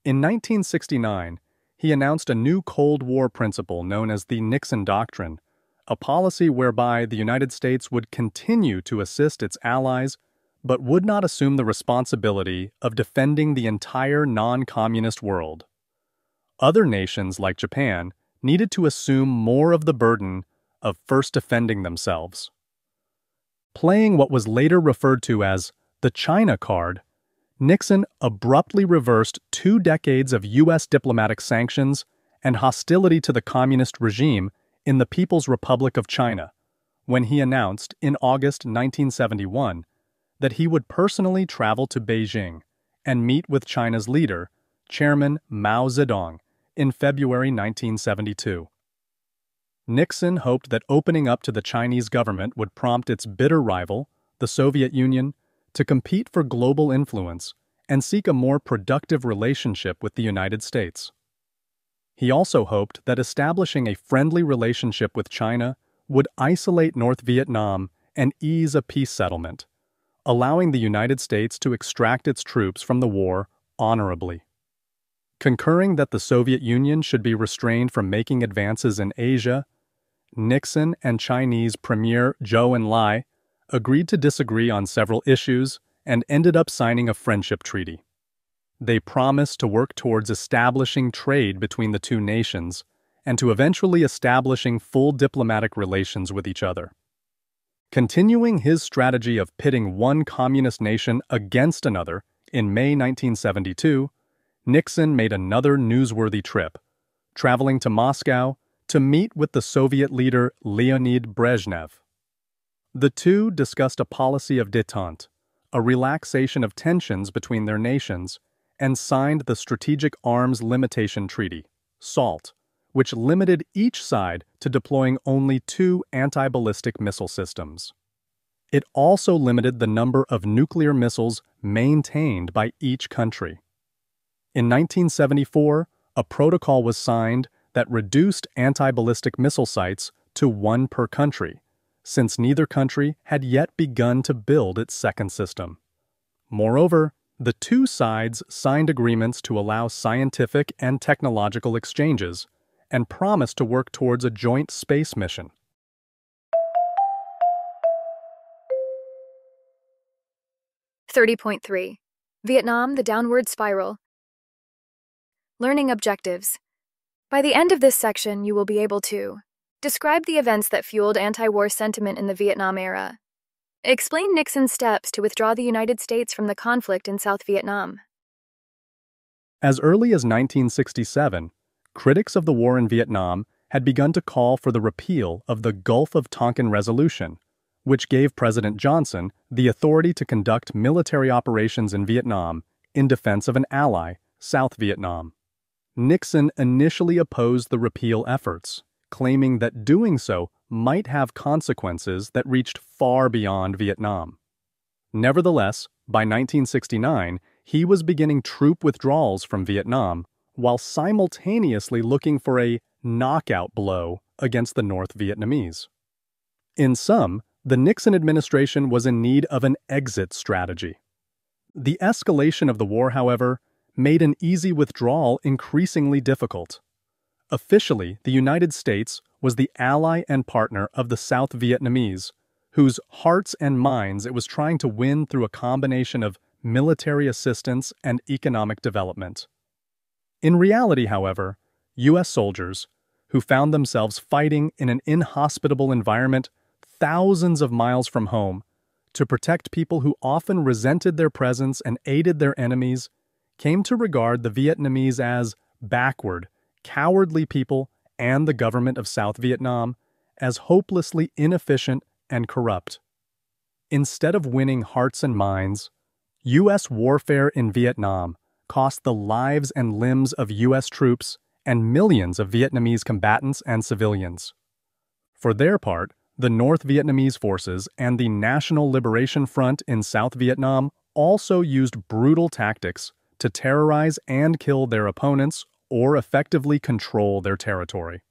In 1969, he announced a new Cold War principle known as the Nixon Doctrine, a policy whereby the United States would continue to assist its allies but would not assume the responsibility of defending the entire non-communist world. Other nations, like Japan, needed to assume more of the burden of first defending themselves. Playing what was later referred to as the China card, Nixon abruptly reversed 2 decades of U.S. diplomatic sanctions and hostility to the communist regime in the People's Republic of China, when he announced in August 1971 that he would personally travel to Beijing and meet with China's leader, Chairman Mao Zedong, in February 1972. Nixon hoped that opening up to the Chinese government would prompt its bitter rival, the Soviet Union, to compete for global influence and seek a more productive relationship with the United States. He also hoped that establishing a friendly relationship with China would isolate North Vietnam and ease a peace settlement, allowing the United States to extract its troops from the war honorably. Concurring that the Soviet Union should be restrained from making advances in Asia, Nixon and Chinese Premier Zhou Enlai agreed to disagree on several issues and ended up signing a friendship treaty. They promised to work towards establishing trade between the two nations and to eventually establishing full diplomatic relations with each other. Continuing his strategy of pitting one communist nation against another, in May 1972, Nixon made another newsworthy trip, traveling to Moscow to meet with the Soviet leader Leonid Brezhnev. The two discussed a policy of détente, a relaxation of tensions between their nations, and signed the Strategic Arms Limitation Treaty, SALT, which limited each side to deploying only 2 anti-ballistic missile systems. It also limited the number of nuclear missiles maintained by each country. In 1974, a protocol was signed that reduced anti-ballistic missile sites to 1 per country, since neither country had yet begun to build its second system. Moreover, the two sides signed agreements to allow scientific and technological exchanges and promised to work towards a joint space mission.
.3 Vietnam, the downward spiral. Learning objectives. By the end of this section, you will be able to describe the events that fueled anti-war sentiment in the Vietnam era. Explain Nixon's steps to withdraw the United States from the conflict in South Vietnam.
As early as 1967, critics of the war in Vietnam had begun to call for the repeal of the Gulf of Tonkin Resolution, which gave President Johnson the authority to conduct military operations in Vietnam in defense of an ally, South Vietnam. Nixon initially opposed the repeal efforts, claiming that doing so might have consequences that reached far beyond Vietnam. Nevertheless, by 1969, he was beginning troop withdrawals from Vietnam while simultaneously looking for a knockout blow against the North Vietnamese. In sum, the Nixon administration was in need of an exit strategy. The escalation of the war, however, made an easy withdrawal increasingly difficult. Officially, the United States was the ally and partner of the South Vietnamese, whose hearts and minds it was trying to win through a combination of military assistance and economic development. In reality, however, U.S. soldiers, who found themselves fighting in an inhospitable environment thousands of miles from home, to protect people who often resented their presence and aided their enemies, came to regard the Vietnamese as backward, cowardly people and the government of South Vietnam as hopelessly inefficient and corrupt. Instead of winning hearts and minds, U.S. warfare in Vietnam cost the lives and limbs of U.S. troops and millions of Vietnamese combatants and civilians. For their part, the North Vietnamese forces and the National Liberation Front in South Vietnam also used brutal tactics to terrorize and kill their opponents or effectively control their territory.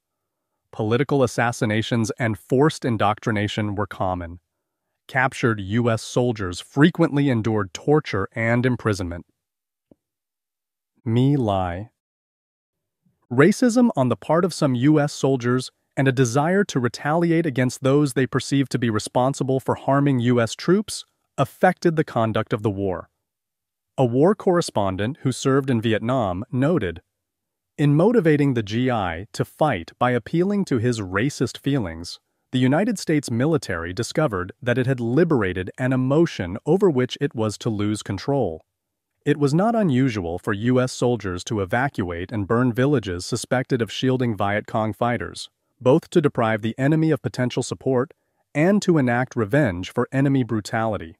Political assassinations and forced indoctrination were common. Captured U.S. soldiers frequently endured torture and imprisonment. My Lai. Racism on the part of some U.S. soldiers and a desire to retaliate against those they perceived to be responsible for harming U.S. troops affected the conduct of the war. A war correspondent who served in Vietnam noted, "In motivating the GI to fight by appealing to his racist feelings, the United States military discovered that it had liberated an emotion over which it was to lose control. It was not unusual for U.S. soldiers to evacuate and burn villages suspected of shielding Viet Cong fighters, both to deprive the enemy of potential support and to enact revenge for enemy brutality.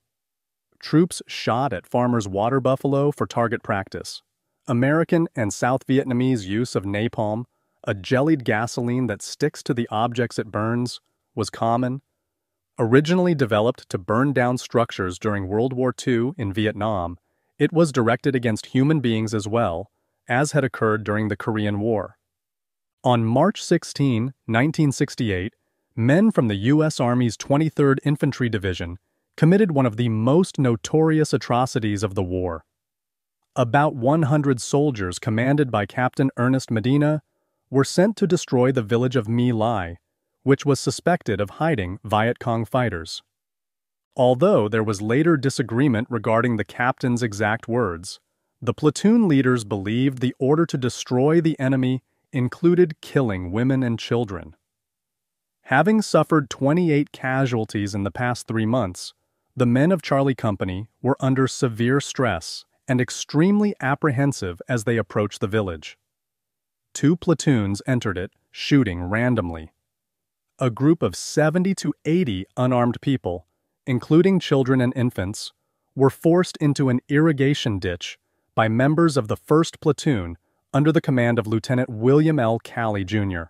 Troops shot at farmers' water buffalo for target practice. American and South Vietnamese use of napalm, a jellied gasoline that sticks to the objects it burns, was common. Originally developed to burn down structures during World War II in Vietnam, it was directed against human beings as well, as had occurred during the Korean War. On March 16, 1968, men from the U.S. Army's 23rd Infantry Division committed one of the most notorious atrocities of the war. About 100 soldiers commanded by Captain Ernest Medina were sent to destroy the village of My Lai, which was suspected of hiding Viet Cong fighters. Although there was later disagreement regarding the captain's exact words, the platoon leaders believed the order to destroy the enemy included killing women and children. Having suffered 28 casualties in the past 3 months, the men of Charlie Company were under severe stress and extremely apprehensive as they approached the village. 2 platoons entered it, shooting randomly. A group of 70 to 80 unarmed people, including children and infants, were forced into an irrigation ditch by members of the 1st Platoon under the command of Lieutenant William L. Calley, Jr.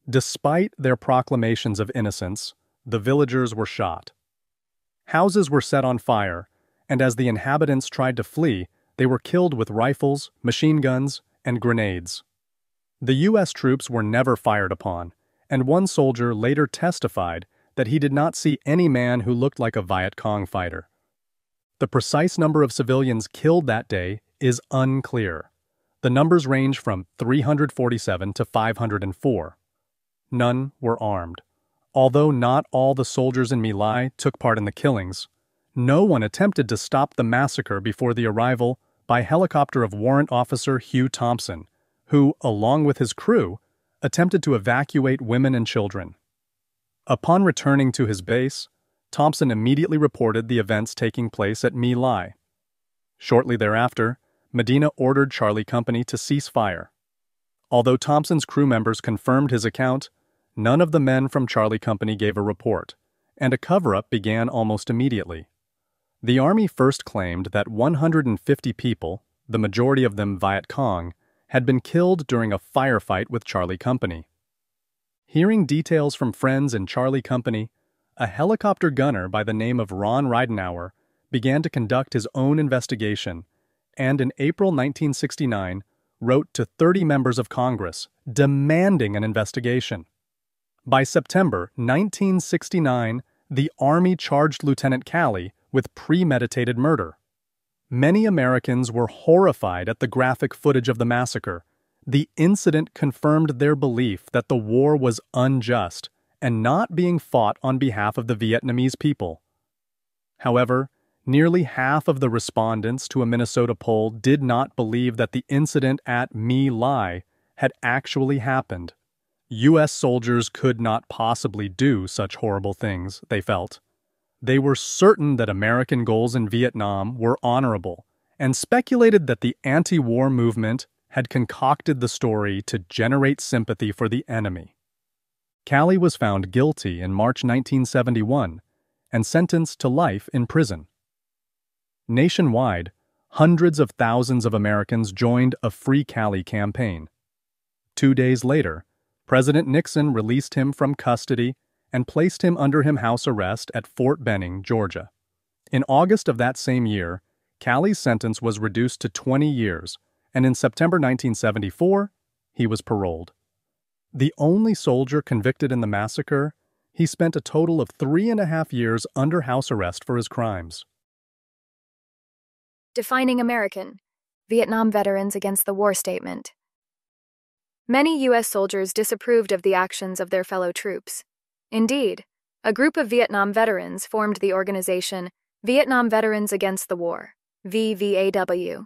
Despite their proclamations of innocence, the villagers were shot. Houses were set on fire, and as the inhabitants tried to flee, they were killed with rifles, machine guns, and grenades. The U.S. troops were never fired upon, and one soldier later testified that he did not see any man who looked like a Viet Cong fighter. The precise number of civilians killed that day is unclear. The numbers range from 347 to 504. None were armed. Although not all the soldiers in My Lai took part in the killings, no one attempted to stop the massacre before the arrival by helicopter of Warrant Officer Hugh Thompson, who, along with his crew, attempted to evacuate women and children. Upon returning to his base, Thompson immediately reported the events taking place at My Lai. Shortly thereafter, Medina ordered Charlie Company to cease fire. Although Thompson's crew members confirmed his account, none of the men from Charlie Company gave a report, and a cover-up began almost immediately. The Army first claimed that 150 people, the majority of them Viet Cong, had been killed during a firefight with Charlie Company. Hearing details from friends in Charlie Company, a helicopter gunner by the name of Ron Ridenauer began to conduct his own investigation, and in April 1969 wrote to 30 members of Congress demanding an investigation. By September 1969, the Army charged Lieutenant Calley with premeditated murder. Many Americans were horrified at the graphic footage of the massacre. The incident confirmed their belief that the war was unjust and not being fought on behalf of the Vietnamese people. However, nearly half of the respondents to a Minnesota poll did not believe that the incident at My Lai had actually happened. U.S. soldiers could not possibly do such horrible things, they felt. They were certain that American goals in Vietnam were honorable, and speculated that the anti-war movement had concocted the story to generate sympathy for the enemy. Calley was found guilty in March 1971 and sentenced to life in prison. Nationwide, hundreds of thousands of Americans joined a Free Calley campaign. 2 days later, President Nixon released him from custody and placed him under house arrest at Fort Benning, Georgia. In August of that same year, Calley's sentence was reduced to 20 years, and in September 1974, he was paroled. The only soldier convicted in the massacre, he spent a total of 3.5 years under house arrest for his crimes.
Defining American, Vietnam Veterans Against the War Statement. Many U.S. soldiers disapproved of the actions of their fellow troops. Indeed, a group of Vietnam veterans formed the organization Vietnam Veterans Against the War, VVAW.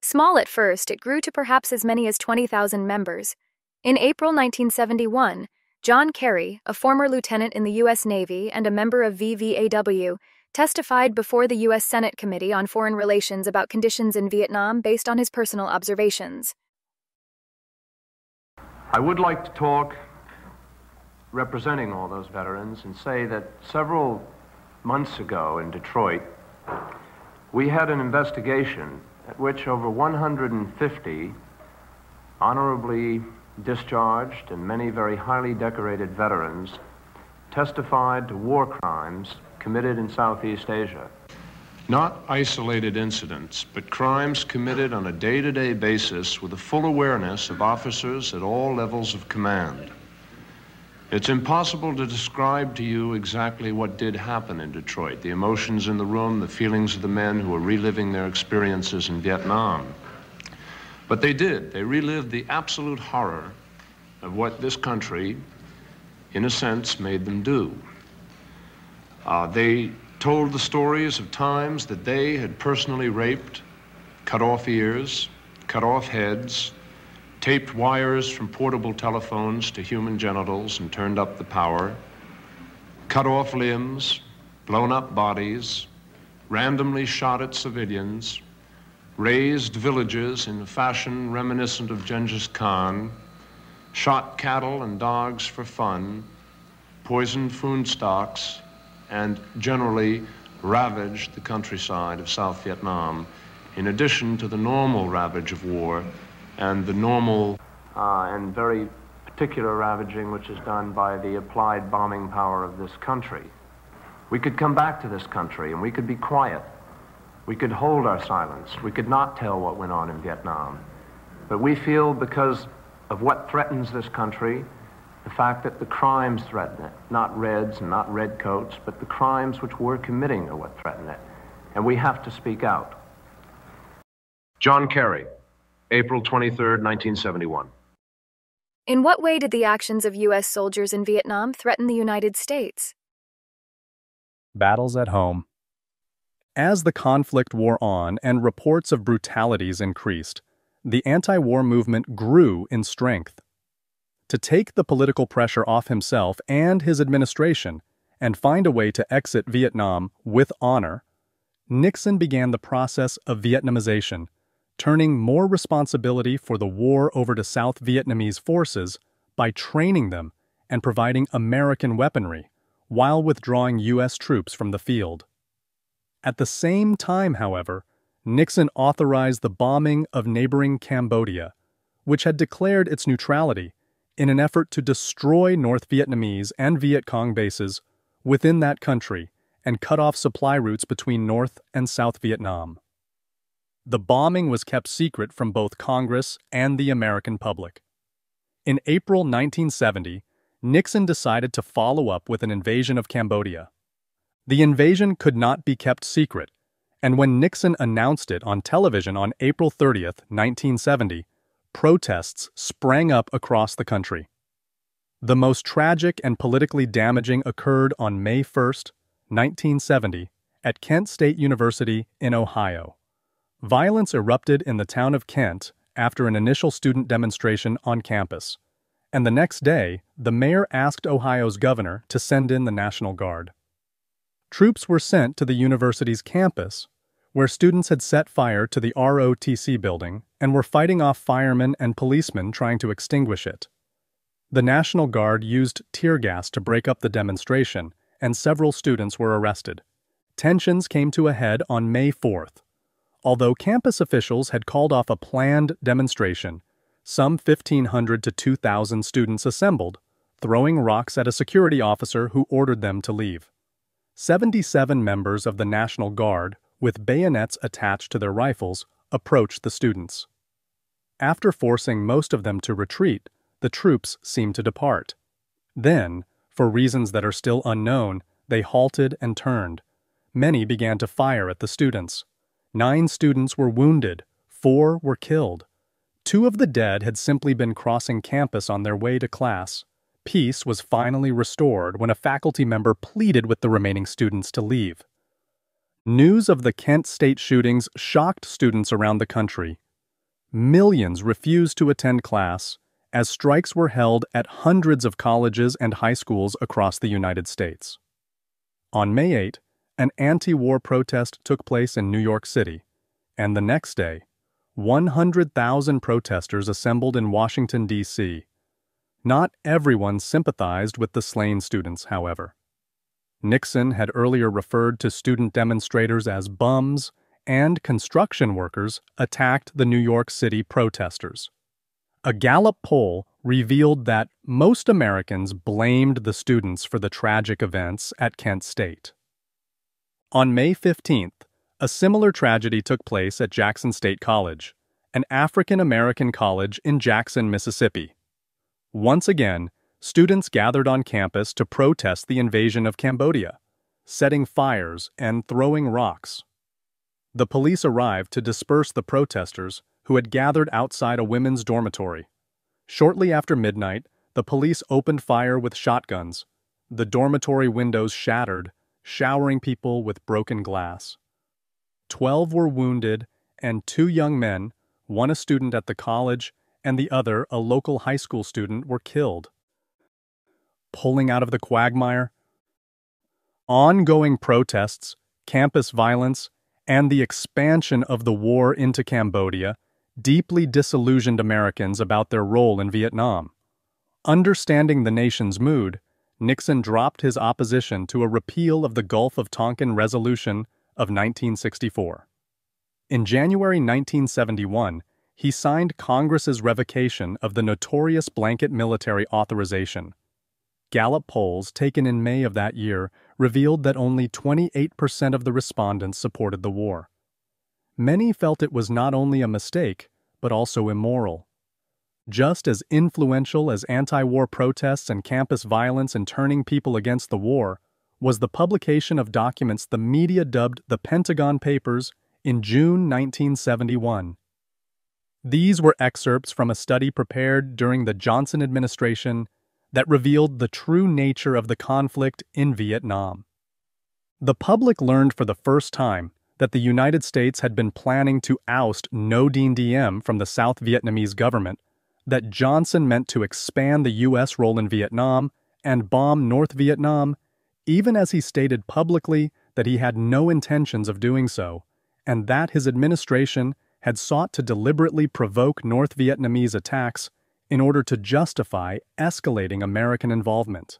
Small at first, it grew to perhaps as many as 20,000 members. In April 1971, John Kerry, a former lieutenant in the U.S. Navy and a member of VVAW, testified before the U.S. Senate Committee on Foreign Relations about conditions in Vietnam based on his personal observations.
I would like to talk representing all those veterans and say that several months ago in Detroit, we had an investigation at which over 150 honorably discharged and many very highly decorated veterans testified to war crimes committed in Southeast Asia.
Not isolated incidents, but crimes committed on a day-to-day basis with the full awareness of officers at all levels of command. It's impossible to describe to you exactly what did happen in Detroit, the emotions in the room, the feelings of the men who were reliving their experiences in Vietnam. But they did. They relived the absolute horror of what this country, in a sense, made them do. They told the stories of times that they had personally raped, cut off ears, cut off heads, taped wires from portable telephones to human genitals and turned up the power, cut off limbs, blown up bodies, randomly shot at civilians, razed villages in a fashion reminiscent of Genghis Khan, shot cattle and dogs for fun, poisoned food stocks, and generally ravaged the countryside of South Vietnam, in addition to the normal ravage of war and the normal and very particular ravaging which is done by the applied bombing power of this country. We could come back to this country and we could be quiet. We could hold our silence. We could not tell what went on in Vietnam. But we feel, because of what threatens this country, the fact that the crimes threaten it, not Reds and not redcoats, but the crimes which we're committing are what threaten it. And we have to speak out. John Kerry, April 23rd, 1971.
In what way did the actions of U.S. soldiers in Vietnam threaten the United States?
Battles at home. As the conflict wore on and reports of brutalities increased, the anti-war movement grew in strength. To take the political pressure off himself and his administration and find a way to exit Vietnam with honor, Nixon began the process of Vietnamization, turning more responsibility for the war over to South Vietnamese forces by training them and providing American weaponry, while withdrawing U.S. troops from the field. At the same time, however, Nixon authorized the bombing of neighboring Cambodia, which had declared its neutrality, in an effort to destroy North Vietnamese and Viet Cong bases within that country and cut off supply routes between North and South Vietnam. The bombing was kept secret from both Congress and the American public. In April 1970, Nixon decided to follow up with an invasion of Cambodia. The invasion could not be kept secret, and when Nixon announced it on television on April 30th, 1970, protests sprang up across the country. The most tragic and politically damaging occurred on May 1st, 1970, at Kent State University in Ohio. Violence erupted in the town of Kent after an initial student demonstration on campus, and the next day, the mayor asked Ohio's governor to send in the National Guard. Troops were sent to the university's campus, where students had set fire to the ROTC building and were fighting off firemen and policemen trying to extinguish it. The National Guard used tear gas to break up the demonstration, and several students were arrested. Tensions came to a head on May 4th. Although campus officials had called off a planned demonstration, some 1,500 to 2,000 students assembled, throwing rocks at a security officer who ordered them to leave. 77 members of the National Guard, with bayonets attached to their rifles, approached the students. After forcing most of them to retreat, the troops seemed to depart. Then, for reasons that are still unknown, they halted and turned. Many began to fire at the students. 9 students were wounded, 4 were killed. 2 of the dead had simply been crossing campus on their way to class. Peace was finally restored when a faculty member pleaded with the remaining students to leave. News of the Kent State shootings shocked students around the country. Millions refused to attend class, as strikes were held at hundreds of colleges and high schools across the United States. On May 8, an anti-war protest took place in New York City, and the next day, 100,000 protesters assembled in Washington, D.C. Not everyone sympathized with the slain students, however. Nixon had earlier referred to student demonstrators as bums, and construction workers attacked the New York City protesters. A Gallup poll revealed that most Americans blamed the students for the tragic events at Kent State. On May 15th, a similar tragedy took place at Jackson State College, an African-American college in Jackson, Mississippi. Once again, students gathered on campus to protest the invasion of Cambodia, setting fires and throwing rocks. The police arrived to disperse the protesters who had gathered outside a women's dormitory. Shortly after midnight, the police opened fire with shotguns. The dormitory windows shattered, showering people with broken glass. 12 were wounded, and 2 young men, one a student at the college and the other a local high school student, were killed. Pulling out of the quagmire, ongoing protests, campus violence, and the expansion of the war into Cambodia deeply disillusioned Americans about their role in Vietnam. Understanding the nation's mood, Nixon dropped his opposition to a repeal of the Gulf of Tonkin Resolution of 1964. In January 1971, he signed Congress's revocation of the notorious blanket military authorization. Gallup polls taken in May of that year revealed that only 28% of the respondents supported the war. Many felt it was not only a mistake, but also immoral. Just as influential as anti-war protests and campus violence in turning people against the war was the publication of documents the media dubbed the Pentagon Papers in June 1971. These were excerpts from a study prepared during the Johnson administration that revealed the true nature of the conflict in Vietnam. The public learned for the first time that the United States had been planning to oust Ngo Dinh Diem from the South Vietnamese government, that Johnson meant to expand the U.S. role in Vietnam and bomb North Vietnam, even as he stated publicly that he had no intentions of doing so, and that his administration had sought to deliberately provoke North Vietnamese attacks in order to justify escalating American involvement.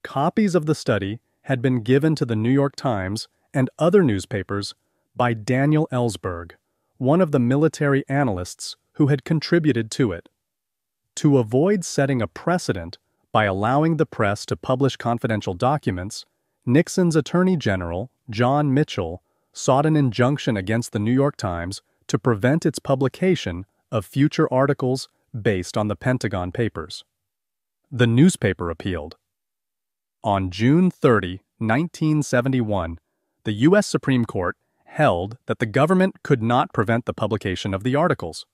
Copies of the study had been given to the New York Times and other newspapers by Daniel Ellsberg, one of the military analysts who had contributed to it. To avoid setting a precedent by allowing the press to publish confidential documents, Nixon's Attorney General, John Mitchell, sought an injunction against the New York Times to prevent its publication of future articles based on the Pentagon Papers. The newspaper appealed. On June 30, 1971, the U.S. Supreme Court held that the government could not prevent the publication of the articles.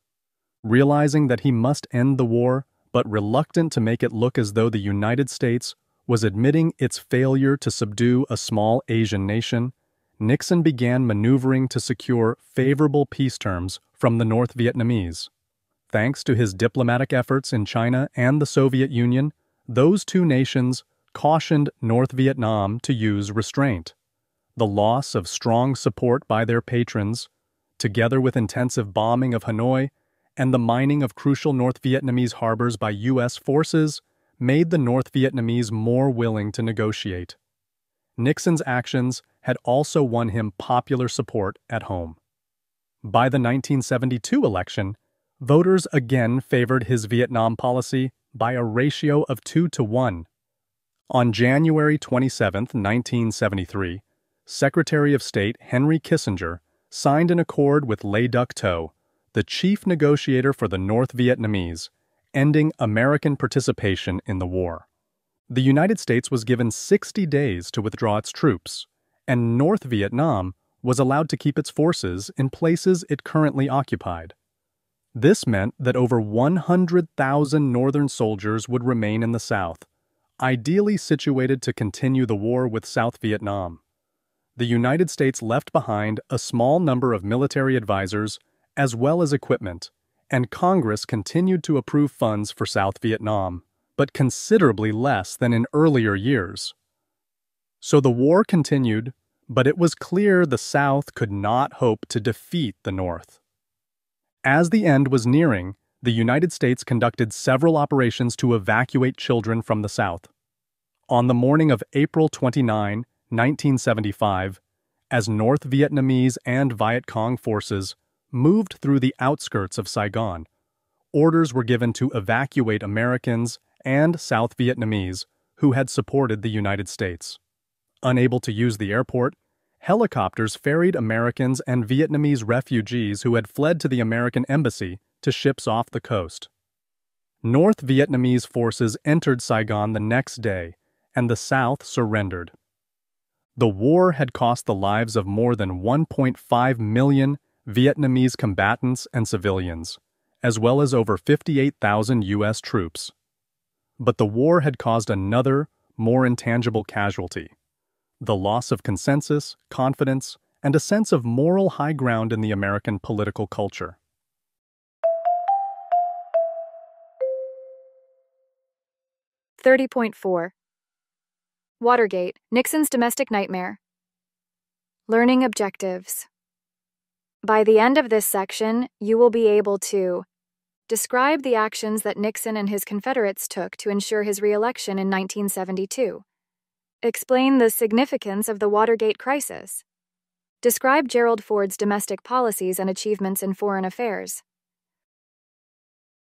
Realizing that he must end the war, but reluctant to make it look as though the United States was admitting its failure to subdue a small Asian nation, Nixon began maneuvering to secure favorable peace terms from the North Vietnamese. Thanks to his diplomatic efforts in China and the Soviet Union, those two nations cautioned North Vietnam to use restraint. The loss of strong support by their patrons, together with intensive bombing of Hanoi and the mining of crucial North Vietnamese harbors by U.S. forces, made the North Vietnamese more willing to negotiate. Nixon's actions had also won him popular support at home. By the 1972 election, voters again favored his Vietnam policy by a ratio of 2-1. On January 27, 1973, Secretary of State Henry Kissinger signed an accord with Le Duc Tho, the chief negotiator for the North Vietnamese, ending American participation in the war. The United States was given 60 days to withdraw its troops, and North Vietnam was allowed to keep its forces in places it currently occupied. This meant that over 100,000 Northern soldiers would remain in the South, ideally situated to continue the war with South Vietnam. The United States left behind a small number of military advisors as well as equipment, and Congress continued to approve funds for South Vietnam, but considerably less than in earlier years. So the war continued, but it was clear the South could not hope to defeat the North. As the end was nearing, the United States conducted several operations to evacuate children from the South. On the morning of April 29, 1975, as North Vietnamese and Viet Cong forces moved through the outskirts of Saigon, orders were given to evacuate Americans and South Vietnamese who had supported the United States. Unable to use the airport, helicopters ferried Americans and Vietnamese refugees who had fled to the American embassy to ships off the coast. North Vietnamese forces entered Saigon the next day, and the South surrendered. The war had cost the lives of more than 1.5 million Vietnamese combatants and civilians, as well as over 58,000 U.S. troops. But the war had caused another, more intangible casualty: the loss of consensus, confidence, and a sense of moral high ground in the American political culture.
.4 Watergate, Nixon's domestic nightmare. Learning objectives. By the end of this section, you will be able to Describe the actions that Nixon and his Confederates took to ensure his re-election in 1972. Explain the significance of the Watergate crisis. Describe Gerald Ford's domestic policies and achievements in foreign affairs.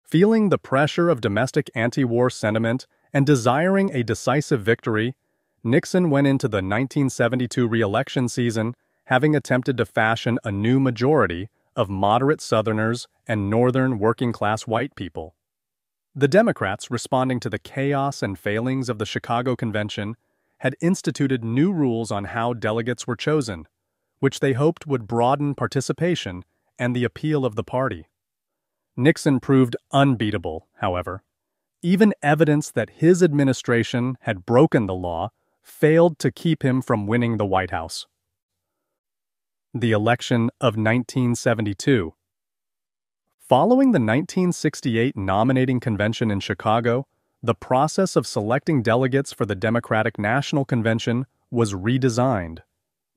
Feeling the pressure of domestic anti-war sentiment and desiring a decisive victory, Nixon went into the 1972 re-election season having attempted to fashion a new majority of moderate Southerners and Northern working-class white people. The Democrats, responding to the chaos and failings of the Chicago Convention, had instituted new rules on how delegates were chosen, which they hoped would broaden participation and the appeal of the party. Nixon proved unbeatable, however. Even evidence that his administration had broken the law failed to keep him from winning the White House. The election of 1972. Following the 1968 nominating convention in Chicago, the process of selecting delegates for the Democratic National Convention was redesigned.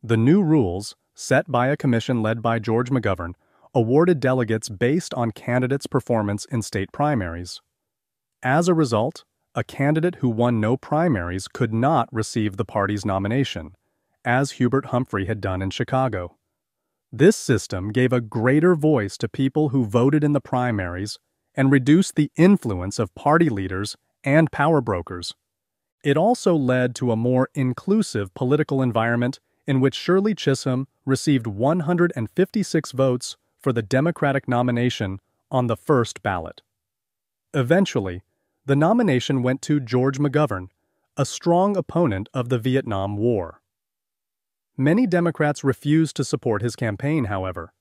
The new rules, set by a commission led by George McGovern, awarded delegates based on candidates' performance in state primaries. As a result, a candidate who won no primaries could not receive the party's nomination, as Hubert Humphrey had done in Chicago. This system gave a greater voice to people who voted in the primaries and reduced the influence of party leaders and power brokers. It also led to a more inclusive political environment in which Shirley Chisholm received 156 votes for the Democratic nomination on the first ballot. Eventually, the nomination went to George McGovern, a strong opponent of the Vietnam War. Many Democrats refused to support his campaign, however.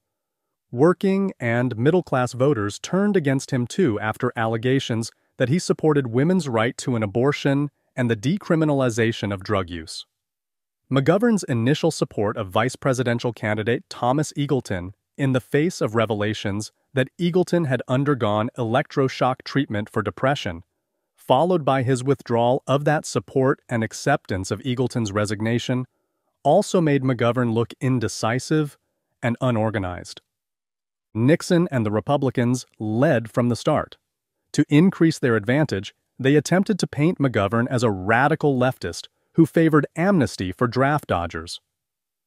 Working and middle-class voters turned against him too after allegations that he supported women's right to an abortion and the decriminalization of drug use. McGovern's initial support of vice presidential candidate Thomas Eagleton in the face of revelations that Eagleton had undergone electroshock treatment for depression, followed by his withdrawal of that support and acceptance of Eagleton's resignation, also made McGovern look indecisive and unorganized. Nixon and the Republicans led from the start. To increase their advantage, they attempted to paint McGovern as a radical leftist who favored amnesty for draft dodgers.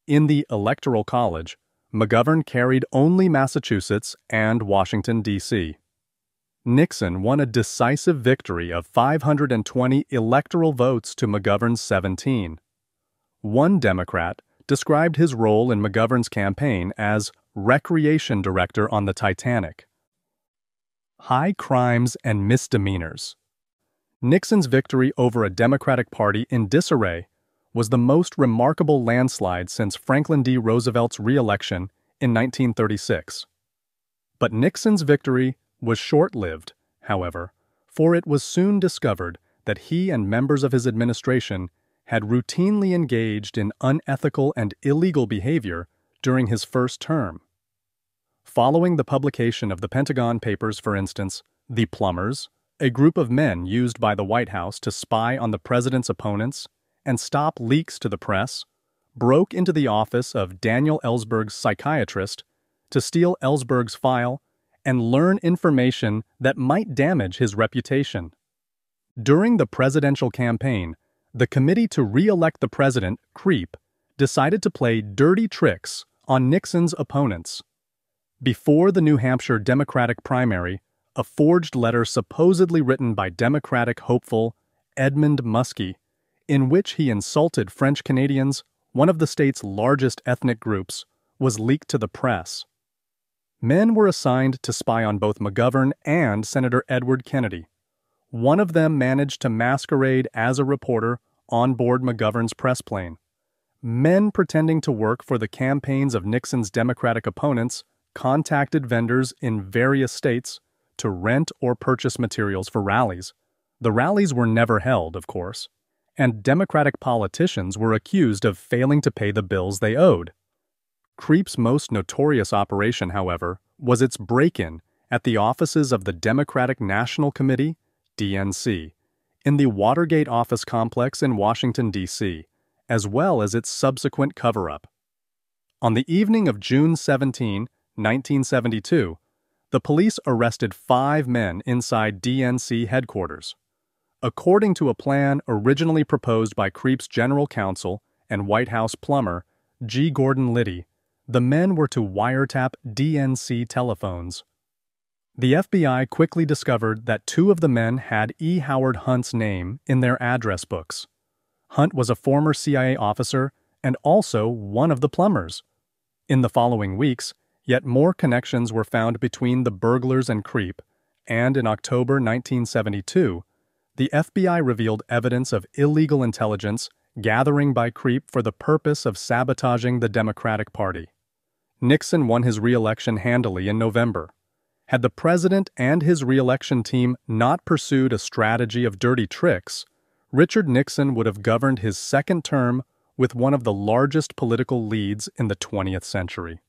In the Electoral College, McGovern carried only Massachusetts and Washington, D.C. Nixon won a decisive victory of 520 electoral votes to McGovern's 17. One Democrat described his role in McGovern's campaign as recreation director on the Titanic. High crimes and misdemeanors. Nixon's victory over a Democratic Party in disarray was the most remarkable landslide since Franklin D. Roosevelt's re-election in 1936. But Nixon's victory was short-lived, however, for it was soon discovered that he and members of his administration had routinely engaged in unethical and illegal behavior during his first term. Following the publication of the Pentagon Papers, for instance, the Plumbers, a group of men used by the White House to spy on the president's opponents and stop leaks to the press, broke into the office of Daniel Ellsberg's psychiatrist to steal Ellsberg's file and learn information that might damage his reputation. During the presidential campaign, the Committee to Re-elect the President, CREEP, decided to play dirty tricks on Nixon's opponents. Before the New Hampshire Democratic primary, a forged letter supposedly written by Democratic hopeful Edmund Muskie, in which he insulted French Canadians, one of the state's largest ethnic groups, was leaked to the press. Men were assigned to spy on both McGovern and Senator Edward Kennedy. One of them managed to masquerade as a reporter on board McGovern's press plane. Men pretending to work for the campaigns of Nixon's Democratic opponents contacted vendors in various states to rent or purchase materials for rallies. The rallies were never held, of course, and Democratic politicians were accused of failing to pay the bills they owed. CREEP's most notorious operation, however, was its break-in at the offices of the Democratic National Committee, DNC, in the Watergate office complex in Washington, D.C., as well as its subsequent cover-up. On the evening of June 17, 1972, the police arrested 5 men inside DNC headquarters. According to a plan originally proposed by CREEP's general counsel and White House plumber G. Gordon Liddy, the men were to wiretap DNC telephones. The FBI quickly discovered that 2 of the men had E. Howard Hunt's name in their address books. Hunt was a former CIA officer and also one of the plumbers. In the following weeks, yet more connections were found between the burglars and CREEP, and in October 1972, the FBI revealed evidence of illegal intelligence gathering by CREEP for the purpose of sabotaging the Democratic Party. Nixon won his re-election handily in November. Had the president and his re-election team not pursued a strategy of dirty tricks, Richard Nixon would have governed his second term with one of the largest political leads in the 20th century.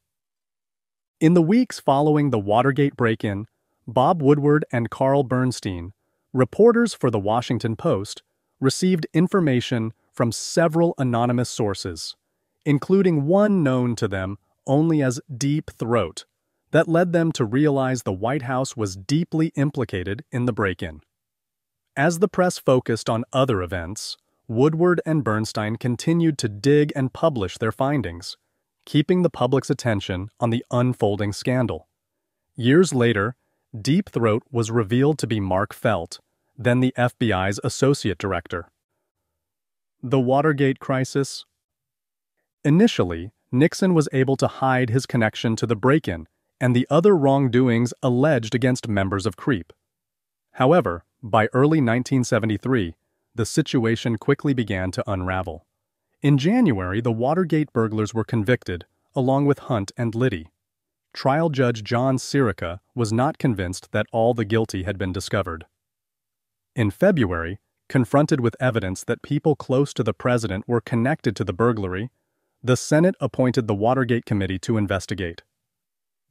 In the weeks following the Watergate break-in, Bob Woodward and Carl Bernstein, reporters for The Washington Post, received information from several anonymous sources, including one known to them only as Deep Throat, that led them to realize the White House was deeply implicated in the break-in. As the press focused on other events, Woodward and Bernstein continued to dig and publish their findings, keeping the public's attention on the unfolding scandal. Years later, Deep Throat was revealed to be Mark Felt, then the FBI's associate director. The Watergate crisis. Initially, Nixon was able to hide his connection to the break-in and the other wrongdoings alleged against members of CREEP. However, by early 1973, the situation quickly began to unravel. In January, the Watergate burglars were convicted, along with Hunt and Liddy. Trial Judge John Sirica was not convinced that all the guilty had been discovered. In February, confronted with evidence that people close to the president were connected to the burglary, the Senate appointed the Watergate Committee to investigate.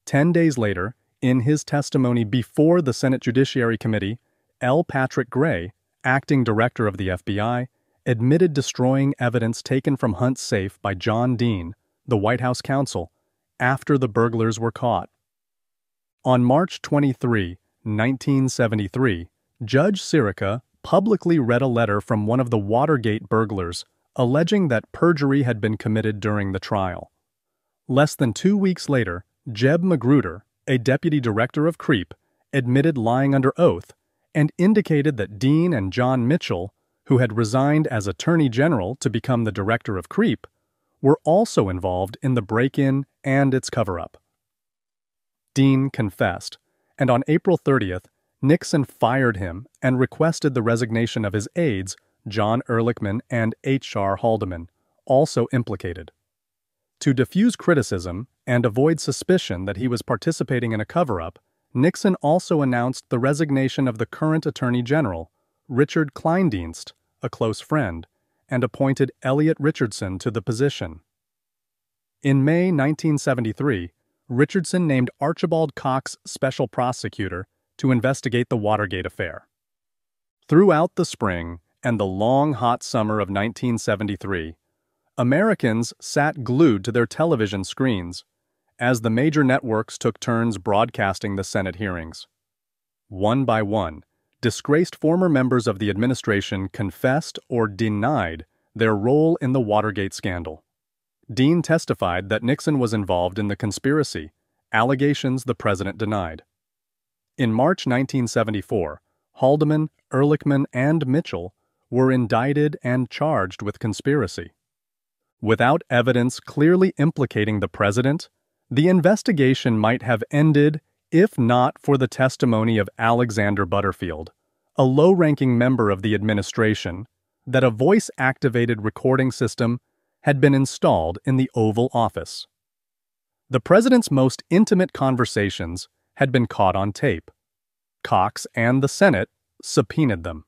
10 days later, in his testimony before the Senate Judiciary Committee, L. Patrick Gray, acting director of the FBI, admitted destroying evidence taken from Hunt's safe by John Dean, the White House counsel, after the burglars were caught. On March 23, 1973, Judge Sirica publicly read a letter from one of the Watergate burglars alleging that perjury had been committed during the trial. Less than 2 weeks later, Jeb Magruder, a deputy director of CREEP, admitted lying under oath and indicated that Dean and John Mitchell, who had resigned as Attorney General to become the director of CREEP, were also involved in the break-in and its cover-up. Dean confessed, and on April 30th, Nixon fired him and requested the resignation of his aides, John Ehrlichman and H.R. Haldeman, also implicated. To diffuse criticism and avoid suspicion that he was participating in a cover-up, Nixon also announced the resignation of the current Attorney General, Richard Kleindienst, a close friend, and appointed Elliot Richardson to the position. In May 1973, Richardson named Archibald Cox special prosecutor to investigate the Watergate affair. Throughout the spring and the long hot summer of 1973, Americans sat glued to their television screens as the major networks took turns broadcasting the Senate hearings. One by one, disgraced former members of the administration confessed or denied their role in the Watergate scandal. Dean testified that Nixon was involved in the conspiracy, allegations the president denied. In March 1974, Haldeman, Ehrlichman, and Mitchell were indicted and charged with conspiracy. Without evidence clearly implicating the president, the investigation might have ended if not for the testimony of Alexander Butterfield, a low-ranking member of the administration, that a voice-activated recording system had been installed in the Oval Office. The president's most intimate conversations had been caught on tape. Cox and the Senate subpoenaed them.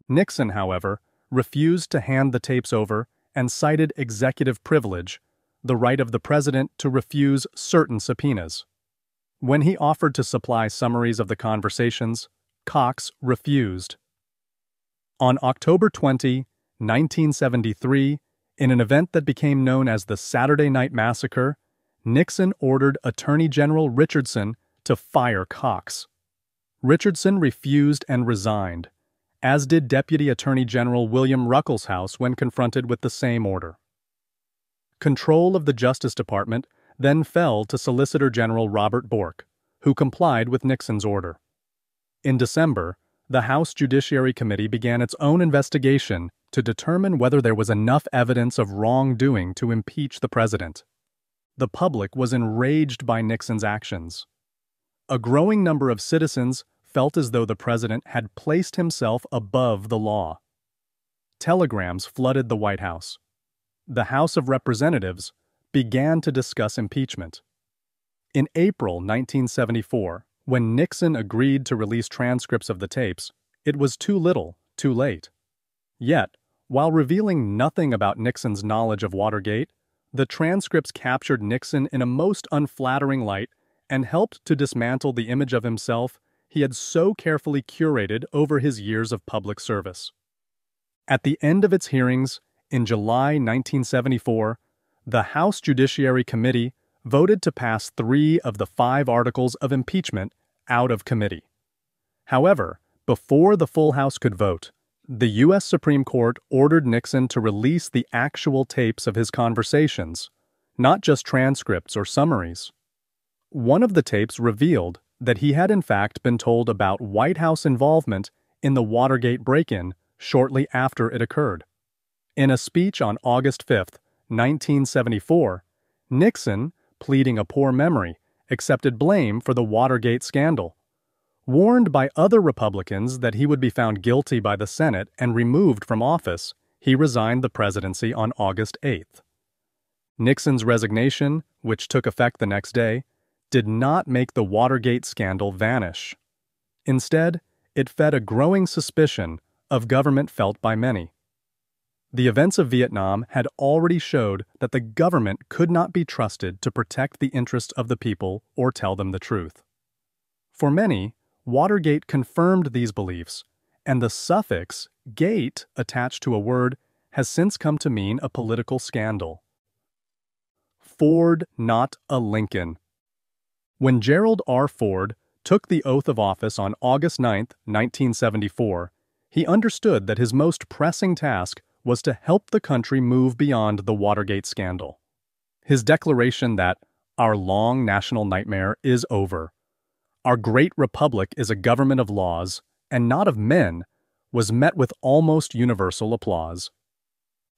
Nixon, however, refused to hand the tapes over and cited executive privilege, the right of the president to refuse certain subpoenas. When he offered to supply summaries of the conversations, Cox refused. On October 20, 1973, in an event that became known as the Saturday Night Massacre, Nixon ordered Attorney General Richardson to fire Cox. Richardson refused and resigned, as did Deputy Attorney General William Ruckelshaus when confronted with the same order. Control of the Justice Department then fell to Solicitor General Robert Bork, who complied with Nixon's order. In December, the House Judiciary Committee began its own investigation to determine whether there was enough evidence of wrongdoing to impeach the president. The public was enraged by Nixon's actions. A growing number of citizens felt as though the president had placed himself above the law. Telegrams flooded the White House. The House of Representatives began to discuss impeachment. In April 1974, when Nixon agreed to release transcripts of the tapes, it was too little, too late. Yet, while revealing nothing about Nixon's knowledge of Watergate, the transcripts captured Nixon in a most unflattering light and helped to dismantle the image of himself he had so carefully curated over his years of public service. At the end of its hearings, in July 1974, the House Judiciary Committee voted to pass 3 of the 5 articles of impeachment out of committee. However, before the full House could vote, the U.S. Supreme Court ordered Nixon to release the actual tapes of his conversations, not just transcripts or summaries. One of the tapes revealed that he had in fact been told about White House involvement in the Watergate break-in shortly after it occurred. In a speech on August 5, 1974, Nixon, pleading a poor memory, accepted blame for the Watergate scandal. Warned by other Republicans that he would be found guilty by the Senate and removed from office, he resigned the presidency on August 8. Nixon's resignation, which took effect the next day, did not make the Watergate scandal vanish. Instead, it fed a growing suspicion of government felt by many. The events of Vietnam had already showed that the government could not be trusted to protect the interests of the people or tell them the truth. For many, Watergate confirmed these beliefs, and the suffix "gate" attached to a word has since come to mean a political scandal. Ford, not a Lincoln. When Gerald R. Ford took the oath of office on August 9, 1974, he understood that his most pressing task was to help the country move beyond the Watergate scandal. His declaration that our long national nightmare is over, our great republic is a government of laws and not of men, was met with almost universal applause.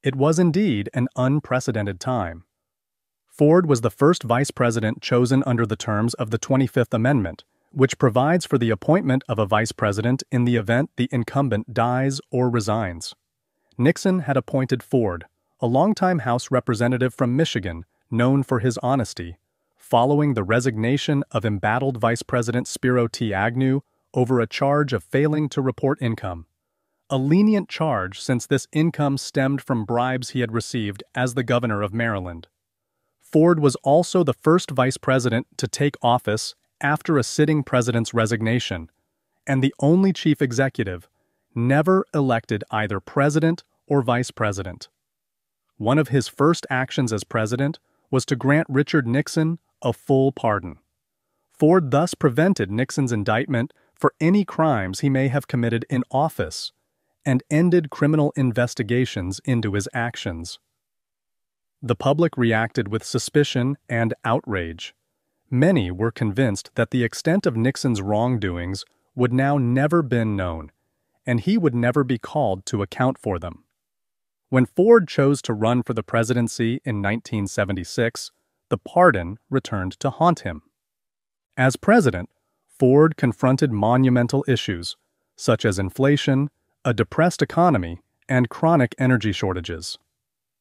It was indeed an unprecedented time. Ford was the first vice president chosen under the terms of the 25th Amendment, which provides for the appointment of a vice president in the event the incumbent dies or resigns. Nixon had appointed Ford, a longtime House representative from Michigan, known for his honesty, following the resignation of embattled Vice President Spiro T. Agnew over a charge of failing to report income. A lenient charge since this income stemmed from bribes he had received as the governor of Maryland. Ford was also the first vice president to take office after a sitting president's resignation, and the only chief executive never elected either president or vice president. One of his first actions as president was to grant Richard Nixon a full pardon. Ford thus prevented Nixon's indictment for any crimes he may have committed in office and ended criminal investigations into his actions. The public reacted with suspicion and outrage. Many were convinced that the extent of Nixon's wrongdoings would now never been known, and he would never be called to account for them. When Ford chose to run for the presidency in 1976, the pardon returned to haunt him. As president, Ford confronted monumental issues, such as inflation, a depressed economy, and chronic energy shortages.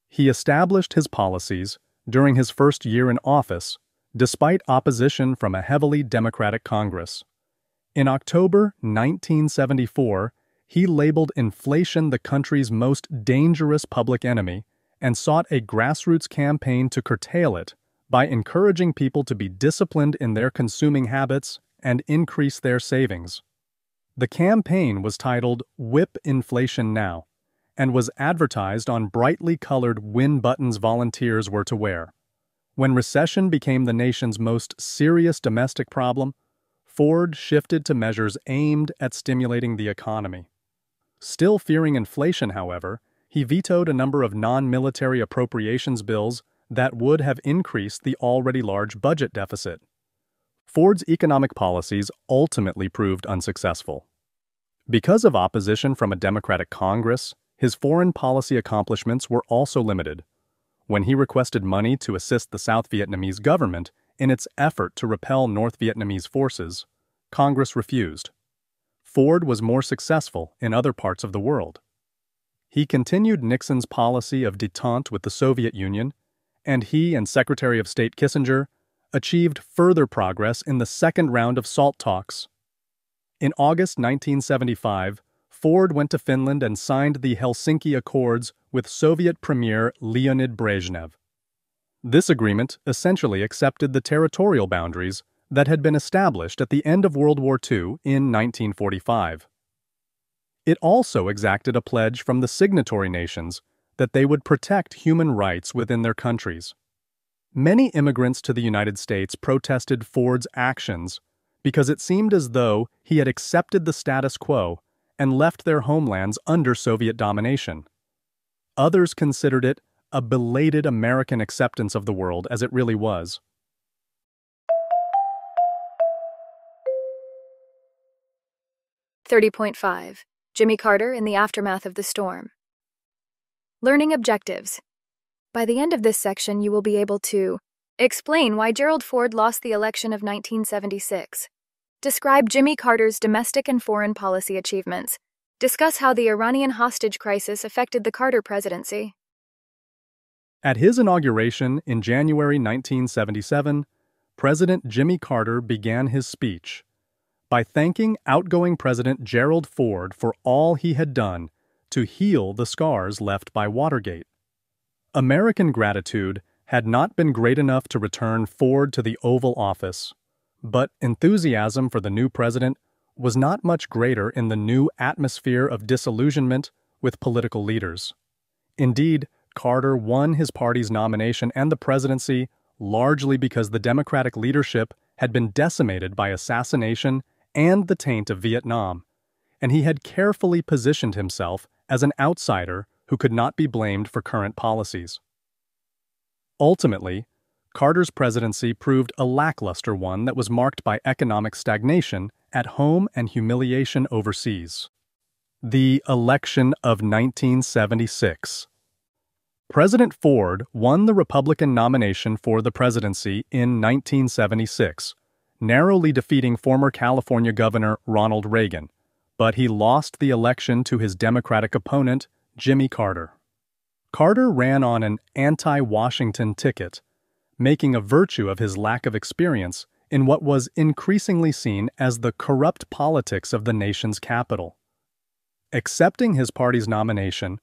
He established his policies during his first year in office, despite opposition from a heavily Democratic Congress. In October 1974, he labeled inflation the country's most dangerous public enemy and sought a grassroots campaign to curtail it by encouraging people to be disciplined in their consuming habits and increase their savings. The campaign was titled "Whip Inflation Now" and was advertised on brightly colored win buttons volunteers were to wear. When recession became the nation's most serious domestic problem, Ford shifted to measures aimed at stimulating the economy. Still fearing inflation, however, he vetoed a number of non-military appropriations bills that would have increased the already large budget deficit. Ford's economic policies ultimately proved unsuccessful. Because of opposition from a Democratic Congress, his foreign policy accomplishments were also limited. When he requested money to assist the South Vietnamese government in its effort to repel North Vietnamese forces, Congress refused. Ford was more successful in other parts of the world. He continued Nixon's policy of détente with the Soviet Union, and he and Secretary of State Kissinger achieved further progress in the second round of SALT talks. In August 1975, Ford went to Finland and signed the Helsinki Accords with Soviet Premier Leonid Brezhnev. This agreement essentially accepted the territorial boundaries that had been established at the end of World War II in 1945. It also exacted a pledge from the signatory nations that they would protect human rights within their countries. Many immigrants to the United States protested Ford's actions because it seemed as though he had accepted the status quo and left their homelands under Soviet domination. Others considered it a belated American acceptance of the world as it really was.
.5 Jimmy Carter in the aftermath of the storm. Learning objectives. By the end of this section, you will be able to explain why Gerald Ford lost the election of 1976. Describe Jimmy Carter's domestic and foreign policy achievements. Discuss how the Iranian hostage crisis affected the Carter presidency.
At his inauguration in January 1977, President Jimmy Carter began his speech by thanking outgoing President Gerald Ford for all he had done to heal the scars left by Watergate. American gratitude had not been great enough to return Ford to the Oval Office, but enthusiasm for the new president was not much greater in the new atmosphere of disillusionment with political leaders. Indeed, Carter won his party's nomination and the presidency largely because the Democratic leadership had been decimated by assassination and the taint of Vietnam, and he had carefully positioned himself as an outsider who could not be blamed for current policies. Ultimately, Carter's presidency proved a lackluster one that was marked by economic stagnation at home and humiliation overseas. The election of 1976. President Ford won the Republican nomination for the presidency in 1976, narrowly defeating former California Governor Ronald Reagan, but he lost the election to his Democratic opponent, Jimmy Carter. Carter ran on an anti-Washington ticket, making a virtue of his lack of experience in what was increasingly seen as the corrupt politics of the nation's capital. Accepting his party's nomination,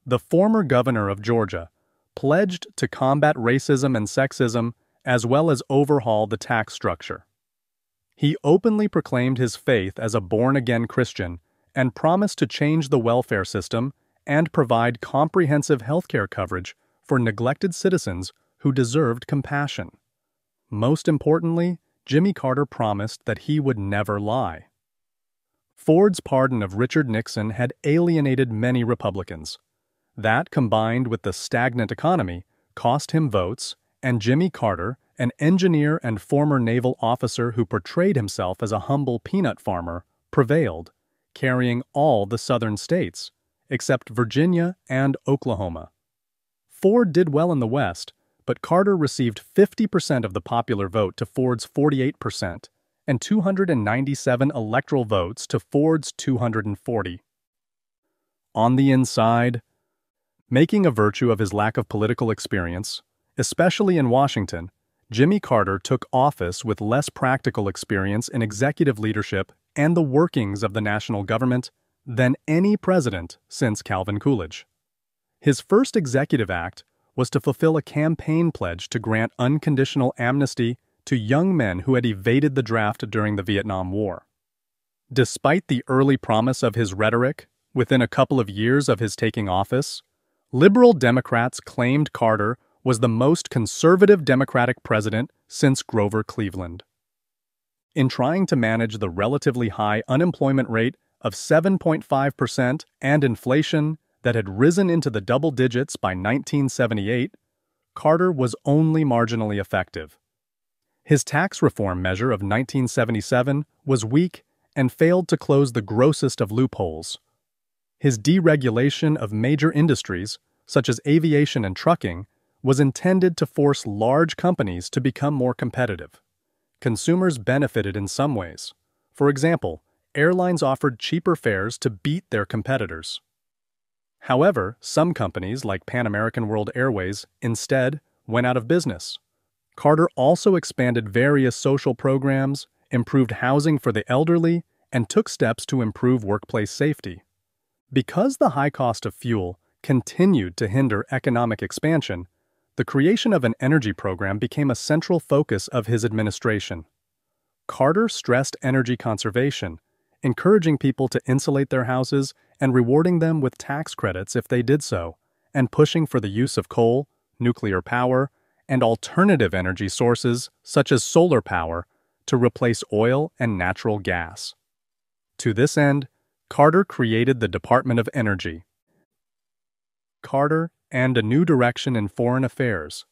the former governor of Georgia pledged to combat racism and sexism as well as overhaul the tax structure. He openly proclaimed his faith as a born-again Christian and promised to change the welfare system and provide comprehensive healthcare coverage for neglected citizens who deserved compassion. Most importantly, Jimmy Carter promised that he would never lie. Ford's pardon of Richard Nixon had alienated many Republicans. That, combined with the stagnant economy, cost him votes, and Jimmy Carter, an engineer and former naval officer who portrayed himself as a humble peanut farmer, prevailed, carrying all the southern states, except Virginia and Oklahoma. Ford did well in the West, but Carter received 50% of the popular vote to Ford's 48%, and 297 electoral votes to Ford's 240. On the inside, making a virtue of his lack of political experience, especially in Washington, Jimmy Carter took office with less practical experience in executive leadership and the workings of the national government than any president since Calvin Coolidge. His first executive act was to fulfill a campaign pledge to grant unconditional amnesty to young men who had evaded the draft during the Vietnam War. Despite the early promise of his rhetoric, within a couple of years of his taking office, liberal Democrats claimed Carter was the most conservative Democratic president since Grover Cleveland. In trying to manage the relatively high unemployment rate of 7.5% and inflation that had risen into the double digits by 1978, Carter was only marginally effective. His tax reform measure of 1977 was weak and failed to close the grossest of loopholes. His deregulation of major industries, such as aviation and trucking, was intended to force large companies to become more competitive. Consumers benefited in some ways. For example, airlines offered cheaper fares to beat their competitors. However, some companies, like Pan American World Airways, instead went out of business. Carter also expanded various social programs, improved housing for the elderly, and took steps to improve workplace safety. Because the high cost of fuel continued to hinder economic expansion, the creation of an energy program became a central focus of his administration. Carter stressed energy conservation, encouraging people to insulate their houses and rewarding them with tax credits if they did so, and pushing for the use of coal, nuclear power, and alternative energy sources such as solar power to replace oil and natural gas. To this end, Carter created the Department of Energy. Carter and a new direction in foreign affairs.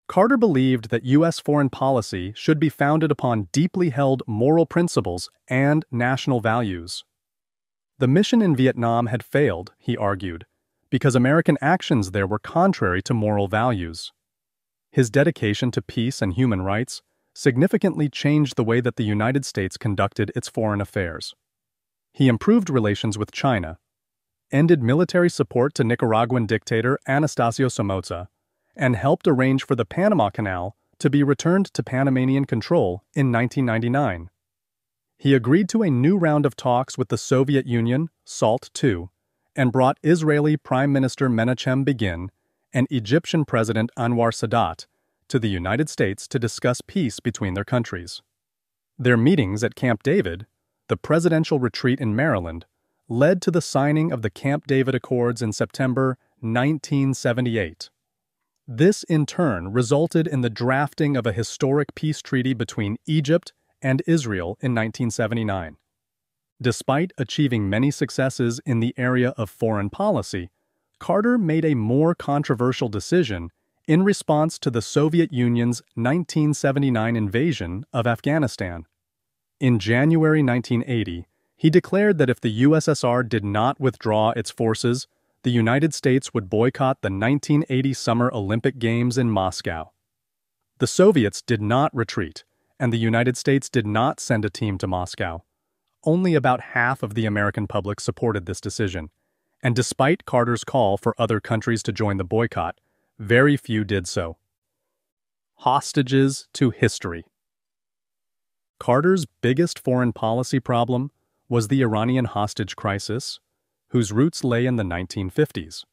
Carter believed that U.S. foreign policy should be founded upon deeply held moral principles and national values. The mission in Vietnam had failed, he argued, because American actions there were contrary to moral values. His dedication to peace and human rights significantly changed the way that the United States conducted its foreign affairs. He improved relations with China, ended military support to Nicaraguan dictator Anastasio Somoza, and helped arrange for the Panama Canal to be returned to Panamanian control in 1999. He agreed to a new round of talks with the Soviet Union, SALT II, and brought Israeli Prime Minister Menachem Begin and Egyptian President Anwar Sadat to the United States to discuss peace between their countries. Their meetings at Camp David, the presidential retreat in Maryland, led to the signing of the Camp David Accords in September 1978. This, in turn, resulted in the drafting of a historic peace treaty between Egypt and Israel in 1979. Despite achieving many successes in the area of foreign policy, Carter made a more controversial decision in response to the Soviet Union's 1979 invasion of Afghanistan. In January 1980, he declared that if the USSR did not withdraw its forces, the United States would boycott the 1980 Summer Olympic Games in Moscow. The Soviets did not retreat, and the United States did not send a team to Moscow. Only about half of the American public supported this decision, and despite Carter's call for other countries to join the boycott, very few did so. Hostages to history. Carter's biggest foreign policy problem was the Iranian hostage crisis, whose roots lay in the 1950s.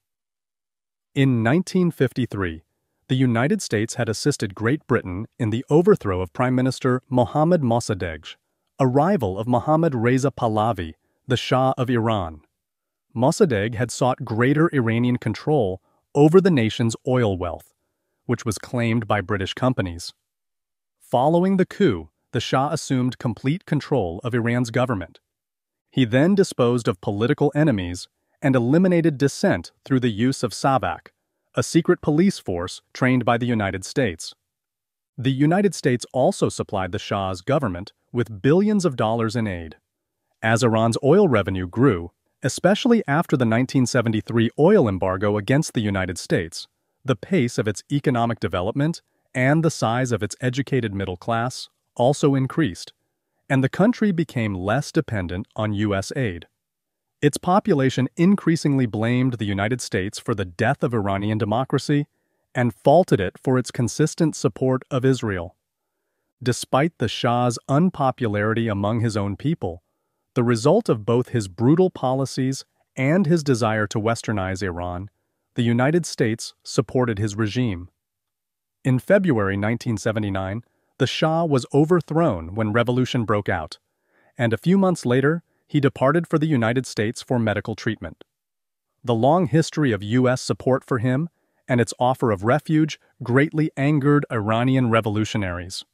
In 1953, the United States had assisted Great Britain in the overthrow of Prime Minister Mohammad Mossadegh, a rival of Mohammad Reza Pahlavi, the Shah of Iran. Mossadegh had sought greater Iranian control over the nation's oil wealth, which was claimed by British companies. Following the coup, the Shah assumed complete control of Iran's government. He then disposed of political enemies and eliminated dissent through the use of SAVAK, a secret police force trained by the United States. The United States also supplied the Shah's government with billions of dollars in aid. As Iran's oil revenue grew, especially after the 1973 oil embargo against the United States, the pace of its economic development and the size of its educated middle class also increased, and the country became less dependent on U.S. aid. Its population increasingly blamed the United States for the death of Iranian democracy and faulted it for its consistent support of Israel. Despite the Shah's unpopularity among his own people, the result of both his brutal policies and his desire to westernize Iran, the United States supported his regime. In February 1979, the Shah was overthrown when revolution broke out, and a few months later, he departed for the United States for medical treatment. The long history of U.S. support for him and its offer of refuge greatly angered Iranian revolutionaries.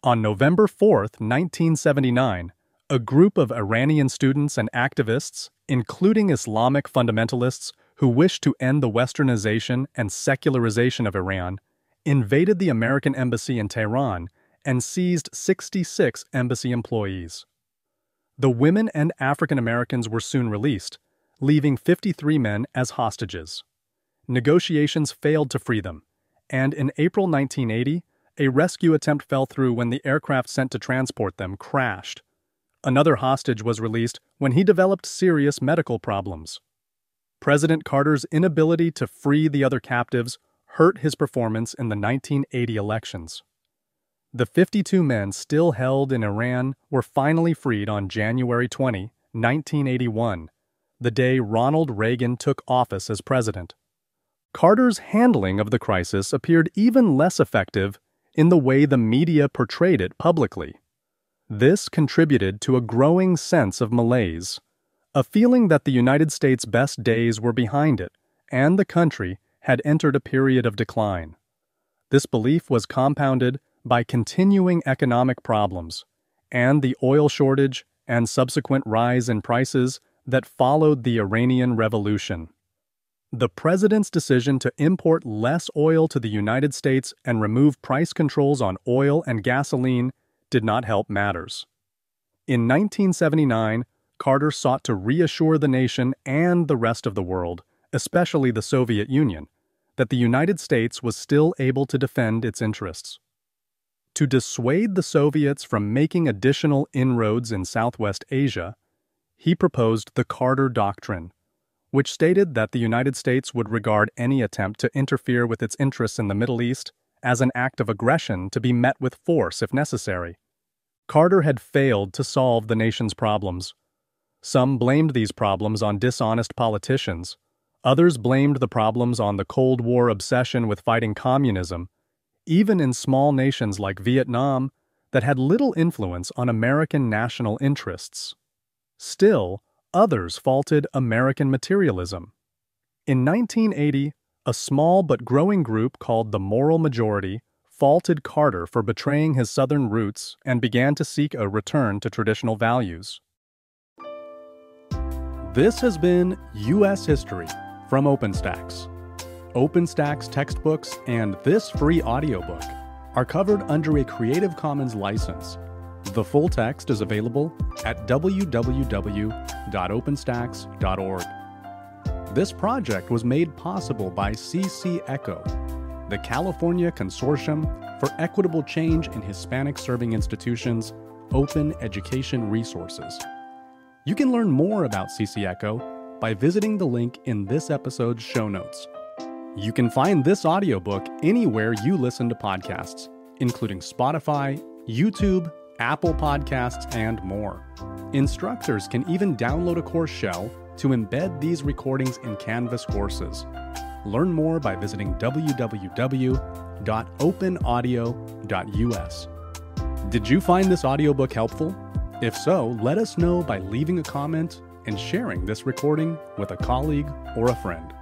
On November 4, 1979, a group of Iranian students and activists, including Islamic fundamentalists who wished to end the westernization and secularization of Iran, invaded the American embassy in Tehran and seized 66 embassy employees. The women and African Americans were soon released, leaving 53 men as hostages. Negotiations failed to free them, and in April 1980, a rescue attempt fell through when the aircraft sent to transport them crashed. Another hostage was released when he developed serious medical problems. President Carter's inability to free the other captives hurt his performance in the 1980 elections. The 52 men still held in Iran were finally freed on January 20, 1981, the day Ronald Reagan took office as president. Carter's handling of the crisis appeared even less effective in the way the media portrayed it publicly. This contributed to a growing sense of malaise, a feeling that the United States' best days were behind it and the country had entered a period of decline. This belief was compounded by continuing economic problems and the oil shortage and subsequent rise in prices that followed the Iranian Revolution. The president's decision to import less oil to the United States and remove price controls on oil and gasoline did not help matters. In 1979, Carter sought to reassure the nation and the rest of the world, especially the Soviet Union, that the United States was still able to defend its interests. To dissuade the Soviets from making additional inroads in Southwest Asia, he proposed the Carter Doctrine, which stated that the United States would regard any attempt to interfere with its interests in the Middle East as an act of aggression to be met with force if necessary. Carter had failed to solve the nation's problems. Some blamed these problems on dishonest politicians. Others blamed the problems on the Cold War obsession with fighting communism, even in small nations like Vietnam that had little influence on American national interests. Still, others faulted American materialism. In 1980, a small but growing group called the Moral Majority faulted Carter for betraying his Southern roots and began to seek a return to traditional values. This has been U.S. History from OpenStax. OpenStax textbooks and this free audiobook are covered under a Creative Commons license. The full text is available at www.openstax.org. This project was made possible by CC ECHO, the California Consortium for Equitable Change in Hispanic Serving Institutions Open Education Resources. You can learn more about CC ECHO by visiting the link in this episode's show notes. You can find this audiobook anywhere you listen to podcasts, including Spotify, YouTube, Apple Podcasts, and more. Instructors can even download a course shell to embed these recordings in Canvas courses. Learn more by visiting www.openaudio.us. Did you find this audiobook helpful? If so, let us know by leaving a comment and sharing this recording with a colleague or a friend.